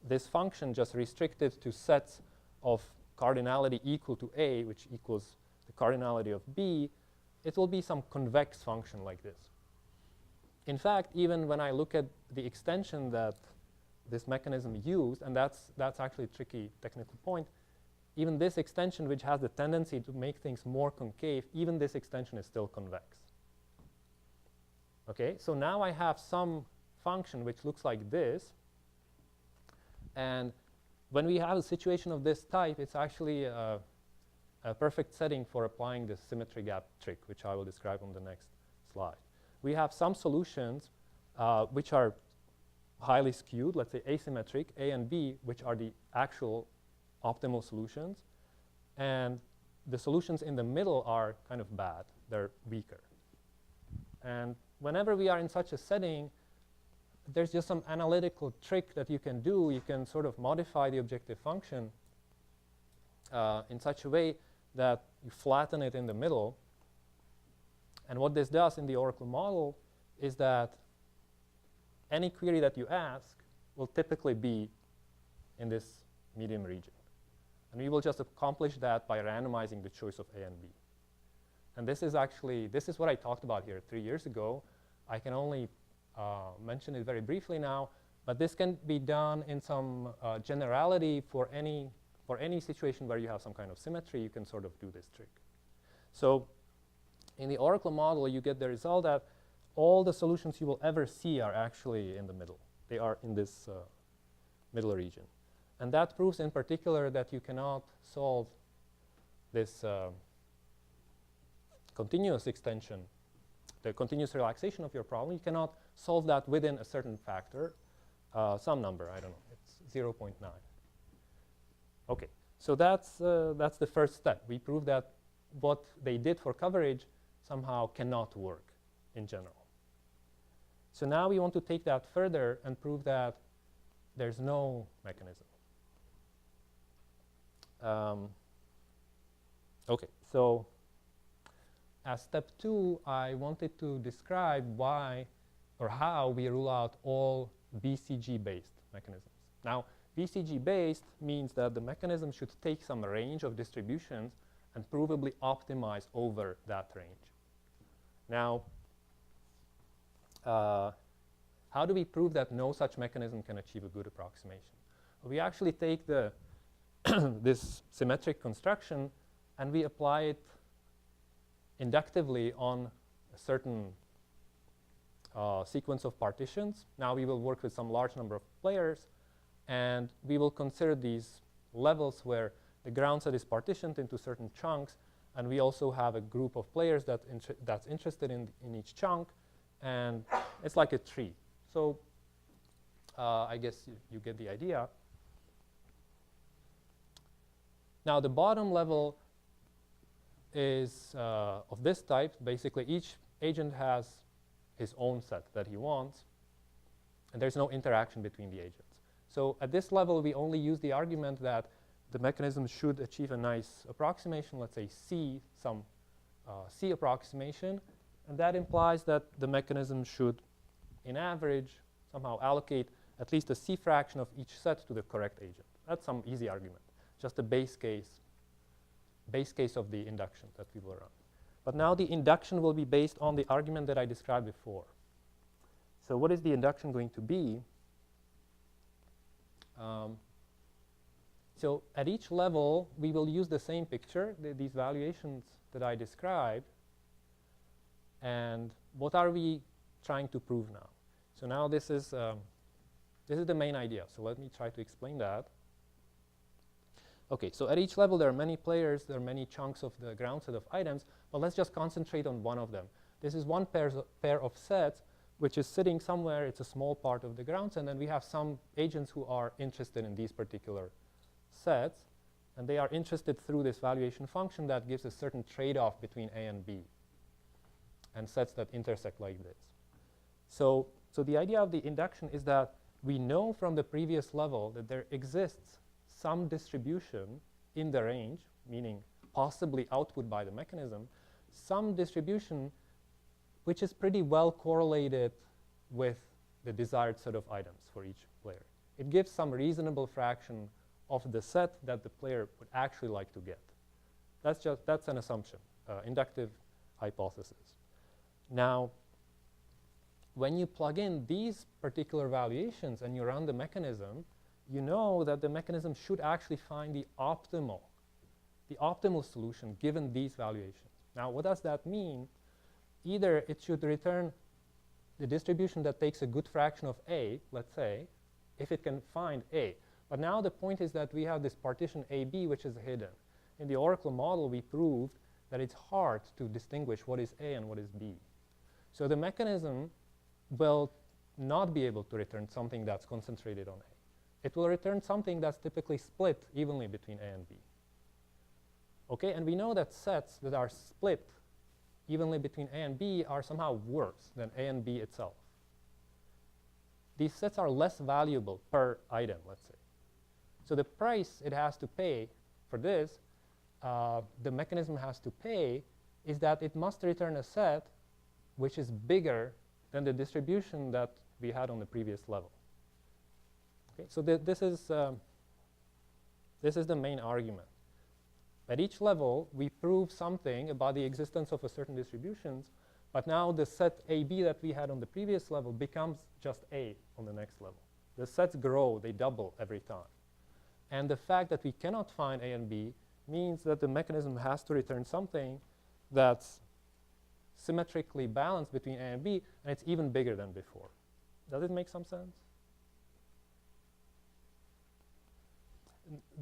this function just restricted to sets of cardinality equal to A, which equals the cardinality of B, it will be some convex function like this. In fact, even when I look at the extension that this mechanism used, and that's actually a tricky technical point, even this extension, which has the tendency to make things more concave, even this extension is still convex. Okay, so now I have some function which looks like this, and when we have a situation of this type, it's actually a perfect setting for applying the symmetry gap trick, which I will describe on the next slide. We have some solutions which are highly skewed, let's say asymmetric, A and B, which are the actual optimal solutions. And the solutions in the middle are kind of bad. They're weaker. And whenever we are in such a setting, there's just some analytical trick that you can do. You can sort of modify the objective function in such a way that you flatten it in the middle. And what this does in the Oracle model is that any query that you ask will typically be in this medium region. And we will just accomplish that by randomizing the choice of A and B. And this is what I talked about here 3 years ago. I can only mention it very briefly now, but this can be done in some generality for any situation where you have some kind of symmetry. You can sort of do this trick. So in the Oracle model, you get the result that all the solutions you will ever see are actually in the middle. They are in this middle region. And that proves in particular that you cannot solve this continuous extension, the continuous relaxation of your problem. You cannot solve that within a certain factor, some number, I don't know, it's 0.9. Okay, so that's the first step. We prove that what they did for coverage somehow cannot work in general. So now we want to take that further and prove that there's no mechanism. Okay, so as step 2, I wanted to describe why or how we rule out all BCG-based mechanisms. Now, BCG-based means that the mechanism should take some range of distributions and provably optimize over that range. Now, how do we prove that no such mechanism can achieve a good approximation? Well, we actually take this symmetric construction and we apply it inductively on a certain sequence of partitions. Now we will work with some large number of players, and we will consider these levels where the ground set is partitioned into certain chunks, and we also have a group of players that's interested in each chunk, and it's like a tree. So I guess you get the idea. Now the bottom level is of this type. Basically, each agent has his own set that he wants, and there's no interaction between the agents. So at this level, we only use the argument that the mechanism should achieve a nice approximation, let's say C, some C approximation, and that implies that the mechanism should, in average, somehow allocate at least a C fraction of each set to the correct agent. That's some easy argument, just a base case of the induction that we will run. But now the induction will be based on the argument that I described before. So what is the induction going to be? So at each level, we will use the same picture, these valuations that I described. And what are we trying to prove now? So now this is the main idea. So let me try to explain that. Okay, so at each level, there are many players, there are many chunks of the ground set of items, but let's just concentrate on one of them. This is one pair of sets, which is sitting somewhere. It's a small part of the ground set, and then we have some agents who are interested in these particular sets, and they are interested through this valuation function that gives a certain trade-off between A and B, and sets that intersect like this. So the idea of the induction is that we know from the previous level that there exists some distribution in the range, meaning possibly output by the mechanism, some distribution which is pretty well correlated with the desired set of items for each player. It gives some reasonable fraction of the set that the player would actually like to get. That's an assumption, inductive hypothesis. Now, when you plug in these particular valuations and you run the mechanism, you know that the mechanism should actually find the optimal solution given these valuations. Now, what does that mean? Either it should return the distribution that takes a good fraction of A, let's say, if it can find A. But now the point is that we have this partition AB which is hidden. In the Oracle model, we proved that it's hard to distinguish what is A and what is B. So the mechanism will not be able to return something that's concentrated on A. It will return something that's typically split evenly between A and B. Okay, and we know that sets that are split evenly between A and B are somehow worse than A and B itself. These sets are less valuable per item, let's say. So the price it has to pay for this, the mechanism has to pay, is that it must return a set which is bigger than the distribution that we had on the previous level. Okay, so this is the main argument. At each level, we prove something about the existence of a certain distributions, but now the set AB that we had on the previous level becomes just A on the next level. The sets grow, they double every time. And the fact that we cannot find A and B means that the mechanism has to return something that's symmetrically balanced between A and B, and it's even bigger than before. Does it make some sense?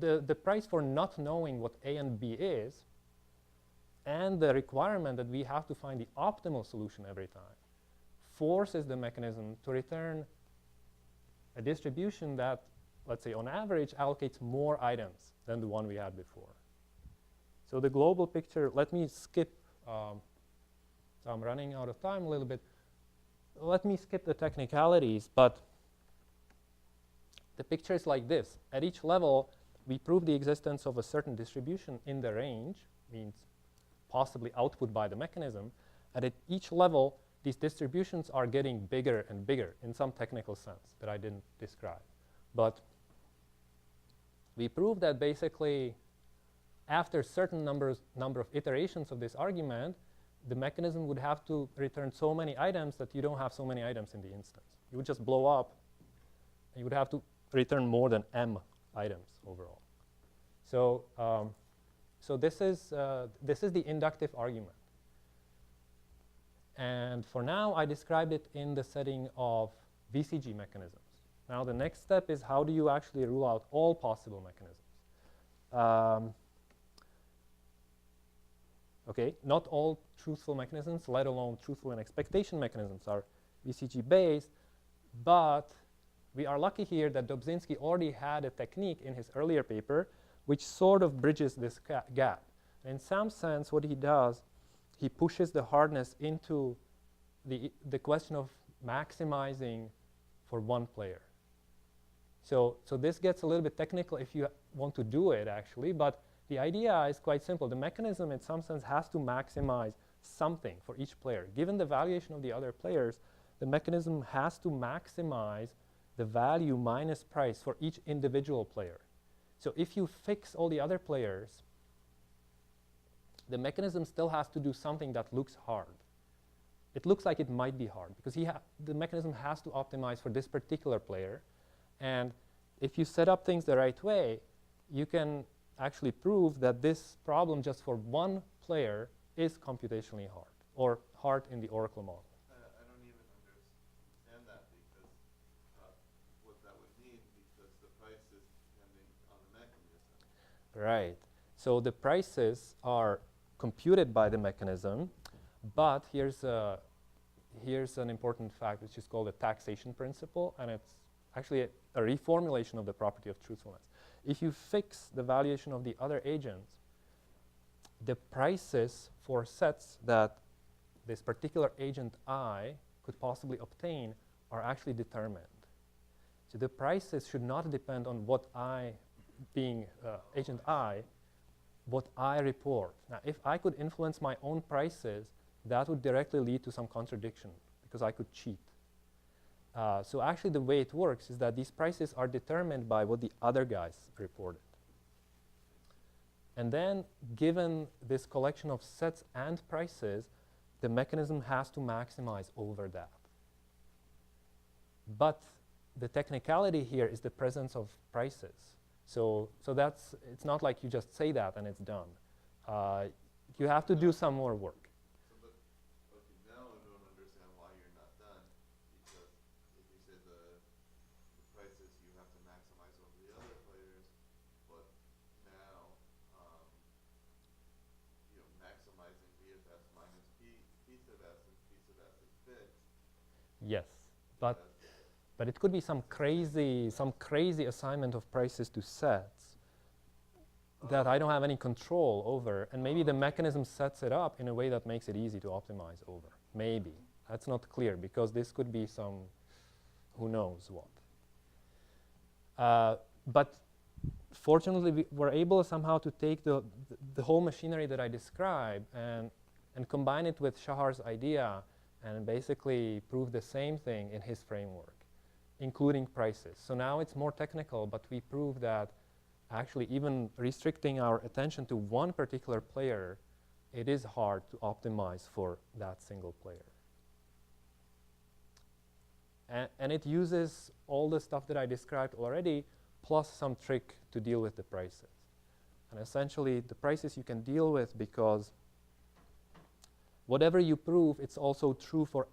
The price for not knowing what A and B is, and the requirement that we have to find the optimal solution every time, forces the mechanism to return a distribution that, let's say, on average, allocates more items than the one we had before. So the global picture, let me skip, so I'm running out of time a little bit. Let me skip the technicalities, but the picture is like this. At each level, we prove the existence of a certain distribution in the range, means possibly output by the mechanism. And at each level, these distributions are getting bigger and bigger in some technical sense that I didn't describe. But we prove that basically after certain number of iterations of this argument, the mechanism would have to return so many items that you don't have so many items in the instance. You would just blow up, and you would have to return more than m items overall. So, so this is the inductive argument. And for now, I described it in the setting of VCG mechanisms. Now, the next step is how do you actually rule out all possible mechanisms? Okay, not all truthful mechanisms, let alone truthful and expectation mechanisms, are VCG based, but we are lucky here that Dobzhinsky already had a technique in his earlier paper which sort of bridges this gap. In some sense, what he does, he pushes the hardness into the question of maximizing for one player. So this gets a little bit technical if you want to do it, actually, but the idea is quite simple. The mechanism, in some sense, has to maximize something for each player. Given the valuation of the other players, the mechanism has to maximize the value minus price for each individual player. So if you fix all the other players, the mechanism still has to do something that looks hard. It looks like it might be hard because the mechanism has to optimize for this particular player. And if you set up things the right way, you can actually prove that this problem just for one player is computationally hard, or hard in the Oracle model.
I don't even understand that because what that would mean, because the price is depending on the mechanism.
Right. So the prices are computed by the mechanism, but here's an important fact which is called the taxation principle, and it's actually a reformulation of the property of truthfulness. If you fix the valuation of the other agents, the prices for sets that this particular agent I could possibly obtain are actually determined. So the prices should not depend on what I, being agent I, what I report. Now, if I could influence my own prices, that would directly lead to some contradiction because I could cheat. So actually the way it works is that these prices are determined by what the other guys reported. And then given this collection of sets and prices, the mechanism has to maximize over that. But the technicality here is the presence of prices. So it's not like you just say that and it's done. You have to do some more work.
Now I don't understand why you're not done, because if you say the prices you have to maximize over the other
Yes, but it could be some crazy assignment of prices to sets that I don't have any control over, and maybe the mechanism sets it up in a way that makes it easy to optimize over. Maybe. That's not clear, because this could be some who knows what. But fortunately, we're able somehow to take the whole machinery that I described and combine it with Shahar's idea and basically prove the same thing in his framework, including prices. So now it's more technical, but we prove that actually even restricting our attention to one particular player, it is hard to optimize for that single player. And it uses all the stuff that I described already, plus some trick to deal with the prices. And essentially, the prices you can deal with because whatever you prove, it's also true for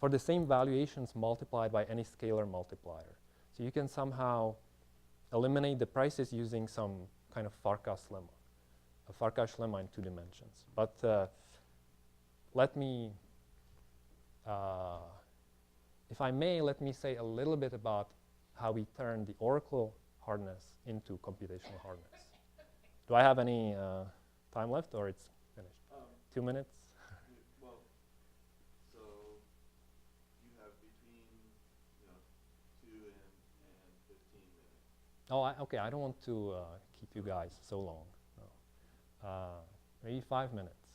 the same valuations multiplied by any scalar multiplier. So you can somehow eliminate the prices using some kind of Farkas lemma, a Farkas lemma in 2 dimensions. But let me, if I may, let me say a little bit about how we turn the Oracle hardness into computational hardness. Do I have any time left, or it's finished? 2 minutes?
Well, so you have between 2 and 15 minutes.
Oh, okay. I don't want to keep you guys so long. No. Maybe 5 minutes.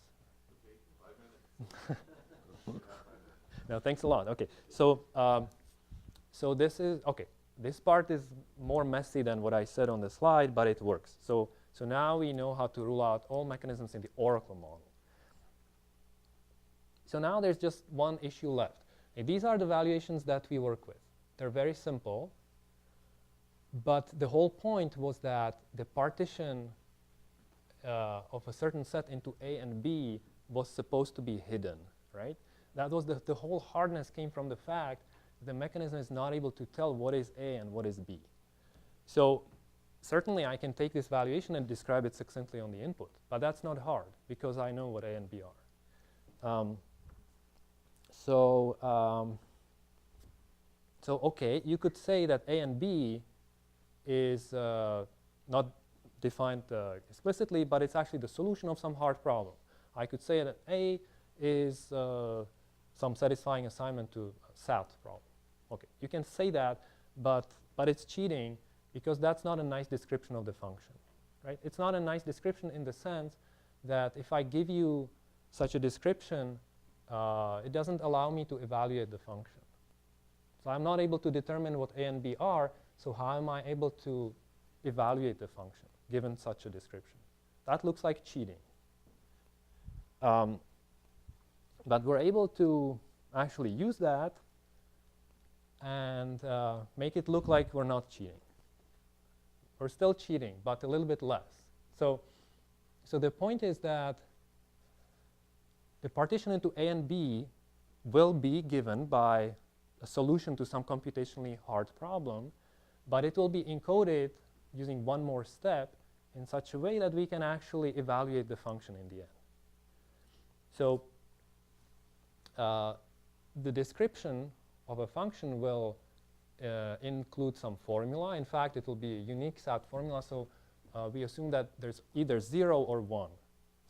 Okay, 5 minutes. You have 5 minutes.
No, thanks a lot. Okay, so so this is okay. This part is more messy than what I said on the slide, but it works. So now we know how to rule out all mechanisms in the Oracle model. So now there's just one issue left. These are the valuations that we work with. They're very simple, but the whole point was that the partition of a certain set into A and B was supposed to be hidden, right? That was the whole hardness came from the fact the mechanism is not able to tell what is A and what is B. So certainly I can take this valuation and describe it succinctly on the input, but that's not hard because I know what A and B are. So okay, you could say that A and B is not defined explicitly, but it's actually the solution of some hard problem. I could say that A is some satisfying assignment to a SAT problem. Okay, you can say that, but it's cheating because that's not a nice description of the function, right? It's not a nice description in the sense that if I give you such a description, it doesn't allow me to evaluate the function. So I'm not able to determine what A and B are, so how am I able to evaluate the function given such a description? That looks like cheating. But we're able to actually use that and make it look like we're not cheating. We're still cheating, but a little bit less. So the point is that the partition into A and B will be given by a solution to some computationally hard problem, but it will be encoded using one more step in such a way that we can actually evaluate the function in the end. So the description of a function will include some formula. In fact, it will be a unique SAT formula, so we assume that there's either 0 or 1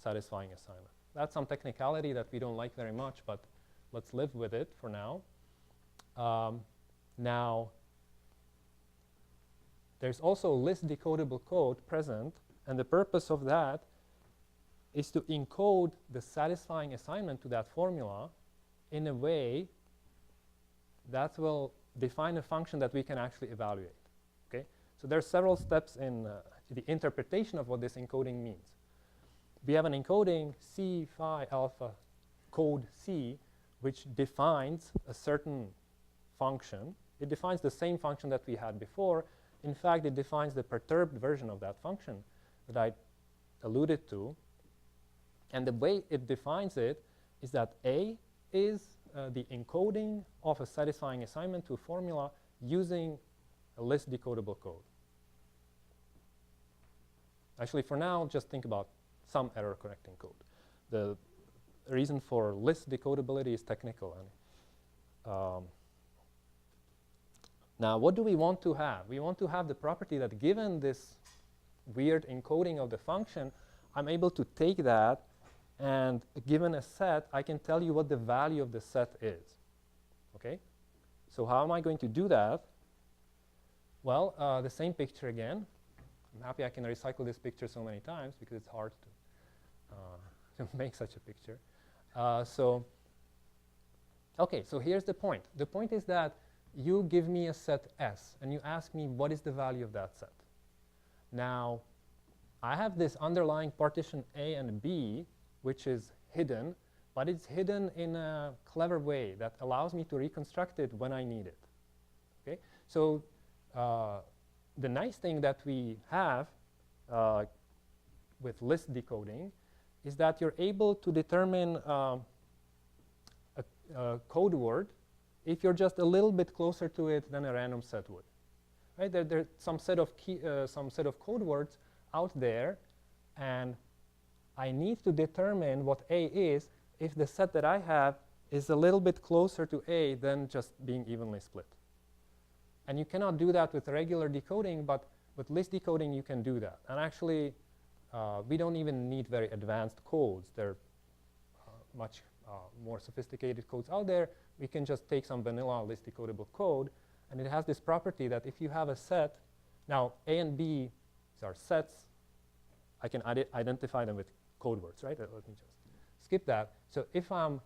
satisfying assignment. That's some technicality that we don't like very much, but let's live with it for now. Now, there's also list decodable code present, and the purpose of that is to encode the satisfying assignment to that formula in a way that will define a function that we can actually evaluate. Okay? So there are several steps in the interpretation of what this encoding means. We have an encoding C phi alpha code C, which defines a certain function. It defines the same function that we had before. In fact, it defines the perturbed version of that function that I alluded to. And the way it defines it is that A is the encoding of a satisfying assignment to a formula using a list decodable code. Actually, for now, just think about some error correcting code. The reason for list decodability is technical, and Now, what do we want to have? We want to have the property that given this weird encoding of the function, I'm able to take that, and given a set, I can tell you what the value of the set is. Okay? So how am I going to do that? Well, the same picture again. I'm happy I can recycle this picture so many times because it's hard to make such a picture. Okay, so here's the point. The point is that you give me a set S, and you ask me what is the value of that set. Now, I have this underlying partition A and B, which is hidden, but it's hidden in a clever way that allows me to reconstruct it when I need it. Okay? So the nice thing that we have with list decoding is that you're able to determine a code word if you're just a little bit closer to it than a random set would. Right? There's some set of code words out there, and I need to determine what A is if the set that I have is a little bit closer to A than just being evenly split. And you cannot do that with regular decoding, but with list decoding you can do that. And actually, we don't even need very advanced codes. There are much more sophisticated codes out there. We can just take some vanilla list decodable code, and it has this property that if you have a set, now A and B are sets. I can identify them with code words, right? Let me just skip that. So if I'm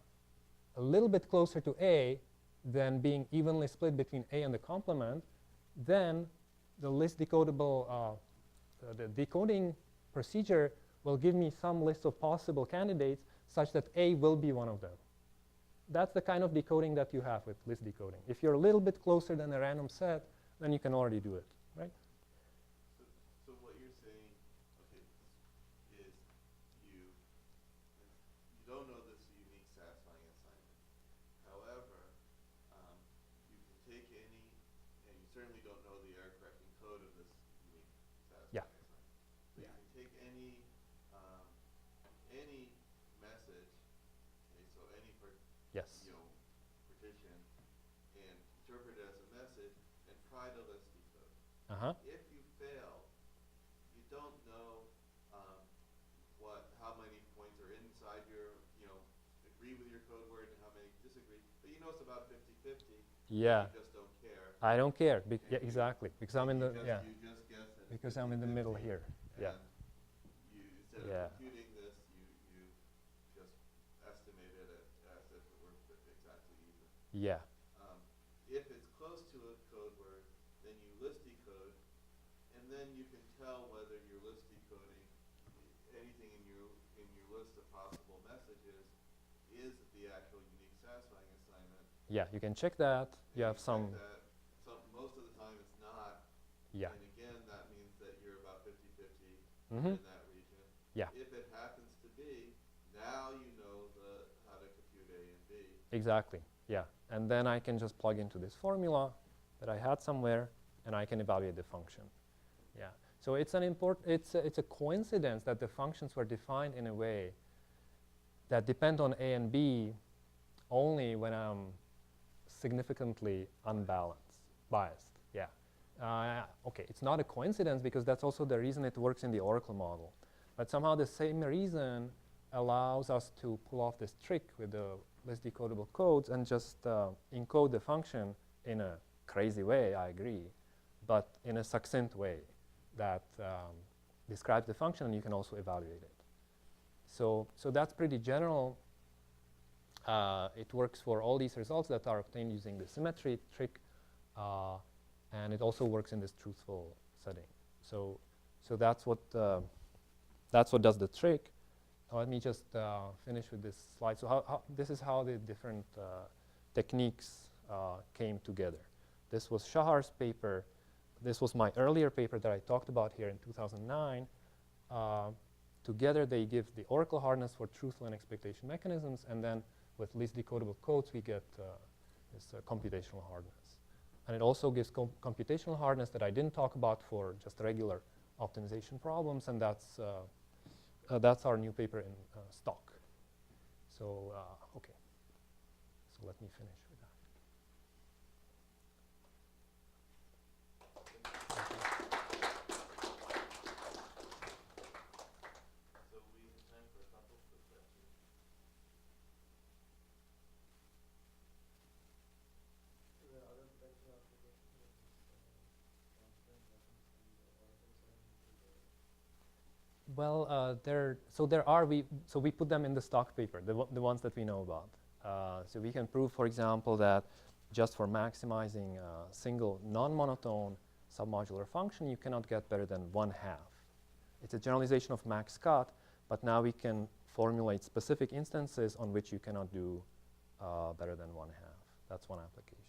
a little bit closer to A than being evenly split between A and the complement, then the list decodable, the decoding procedure will give me some list of possible candidates such that A will be one of them. That's the kind of decoding that you have with list decoding. If you're a little bit closer than a random set, then you can already do it, right?
So what you're saying, okay, is you don't know this unique satisfying assignment. However, you can take any, and you certainly don't know the error correcting code of this unique satisfying assignment. So you can take any message, okay, so any
Yes.
partition, and interpret it as a message and try to list decode.
Uh-huh.
If you fail, you don't know how many points are inside your, agree with your code word and how many disagree. But you know it's about 50-50.
Yeah.
You just don't care.
I don't care. Yeah, exactly. Because I'm in the
You just guess that it's
Because I'm in the
50-50,
middle here. Yeah.
and you, instead
Yeah.
of computing this, you just estimate it as if it were exactly even.
Yeah.
If it's close to a code word, then you list decode, and then you can tell whether you're list decoding anything in your list of possible messages is the actual unique satisfying assignment.
Yeah, you can check that. You have
check
some.
that. Most of the time it's not.
Yeah.
And again, that means that you're about 50-50
Mm-hmm.
in that region.
Yeah.
If it happens to be, now you know how to compute A and B.
Exactly. Yeah. And then I can just plug into this formula that I had somewhere, and I can evaluate the function. Yeah. So it's it's a coincidence that the functions were defined in a way that depend on A and B only when I'm significantly biased. Yeah. Okay, it's not a coincidence because that's also the reason it works in the Oracle model. But somehow the same reason allows us to pull off this trick with the list decodable codes and just encode the function in a crazy way, I agree, but in a succinct way that describes the function, and you can also evaluate it. So that's pretty general. It works for all these results that are obtained using the symmetry trick, and it also works in this truthful setting. So that's what does the trick. Let me just finish with this slide. So this is how the different techniques came together. This was Shahar's paper. This was my earlier paper that I talked about here in 2009. Together they give the Oracle hardness for truthful and expectation mechanisms, and then with least decodable codes we get this computational hardness. And it also gives computational hardness that I didn't talk about for just regular optimization problems, and that's our new paper in stock. So, okay. So let me finish with that. Well, so we put them in the stock paper, the ones that we know about. So we can prove, for example, that just for maximizing a single non-monotone submodular function, you cannot get better than 1/2. It's a generalization of max cut, but now we can formulate specific instances on which you cannot do better than 1/2. That's one application.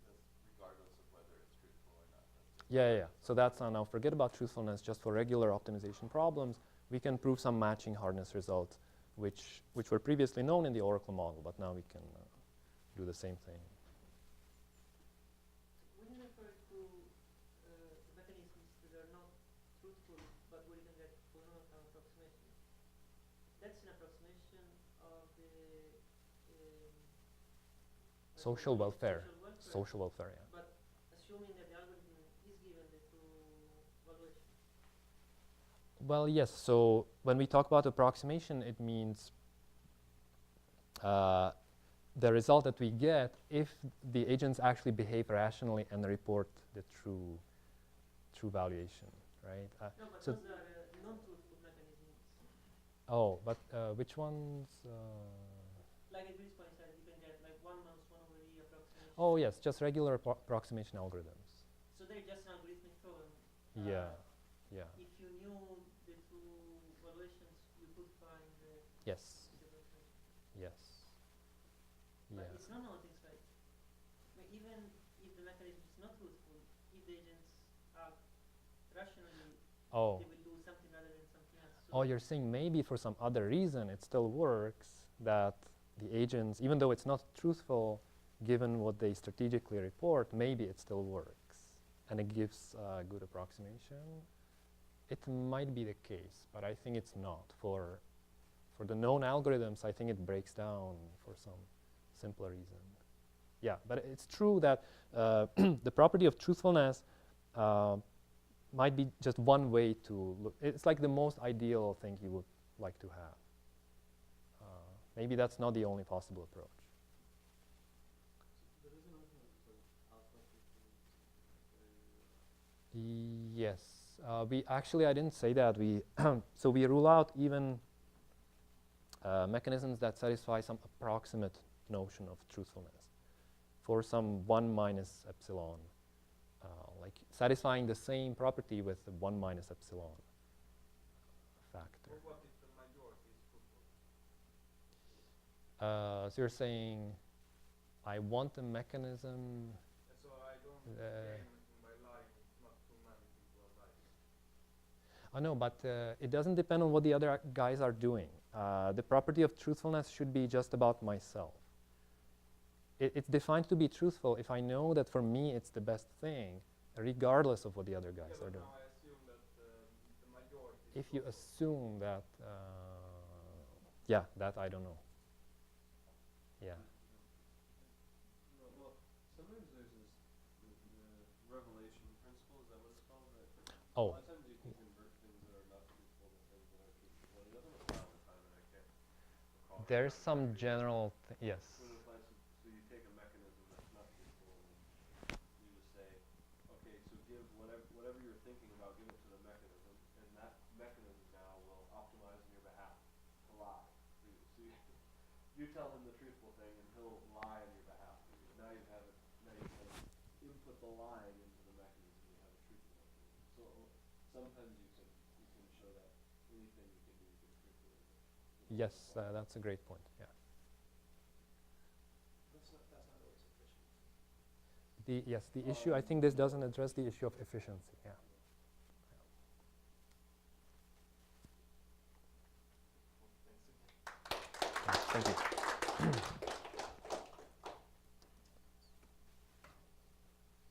That's regardless of whether it's truthful or not.
Yeah. So that's now forget about truthfulness. Just for regular optimization problems, we can prove some matching hardness results, which were previously known in the Oracle model, but now we can do the same thing.
When you refer to mechanisms that are not truthful, but where you can get fundamental approximation, that's an approximation of the
Social welfare.
Social
Social welfare, yeah.
But assuming that the algorithm is given the true valuation.
Well, yes. So when we talk about approximation, it means the result that we get if the agents actually behave rationally and report the true valuation, right?
No, but
so
those are non-truthful mechanisms.
Oh, but which ones?
Like at this point, you can get like 1 minus 1 over e approximation.
Oh, yes, just regular approximation algorithms.
So they're just an algorithmic problem.
Yeah.
If you knew the true valuations, you could find the
Yes.
approximation.
Yes.
But
Yeah.
it's not all things right. Even if the mechanism is not truthful, if the agents act rationally,
Oh.
they will do something rather than something else. So
Oh, you're saying maybe for some other reason it still works, that the agents, even though it's not truthful, given what they strategically report, maybe it still works. And it gives a good approximation. It might be the case, but I think it's not. For the known algorithms, I think it breaks down for some simpler reason. Yeah, but it's true that the property of truthfulness might be just one way to look. It's like the most ideal thing you would like to have. Maybe that's not the only possible approach.
There is an argument for alpha
Yes, I didn't say that. So we rule out even mechanisms that satisfy some approximate notion of truthfulness for some 1 minus epsilon, like satisfying the same property with the 1 minus epsilon factor.
Or what if the majority is truthful?
So you're saying I want a mechanism.
So I don't gain anything by lying if not too many people are lying.
I know, but it doesn't depend on what the other guys are doing. The property of truthfulness should be just about myself. It's defined to be truthful if I know that for me it's the best thing, regardless of what the other guys are doing.
Now I assume that the majority.
If you assume that, yeah, that I don't know. Yeah.
No, well, sometimes there's this the revelation principle. Is that what it's called? That a
Oh,
lot of times you can convert things that are not truthful to things that are truthful. It doesn't apply all the time, and I can't recall.
there's some general, yes.
When it applies to, so you take a mechanism that's not truthful, and you just say, okay, so give whatever you're thinking about, give it to the mechanism, and that mechanism now will optimize on your behalf to lie. So you tell him the truthful thing, and he'll lie on your behalf. Now you have it. Now you kind of input the lying into the mechanism. You have a truthful mechanism. So sometimes you can show that anything you can do, you can truthfully.
Yes, that's a great point, yeah.
That's not always efficient.
The issue, I think this doesn't address the issue of efficiency, yeah.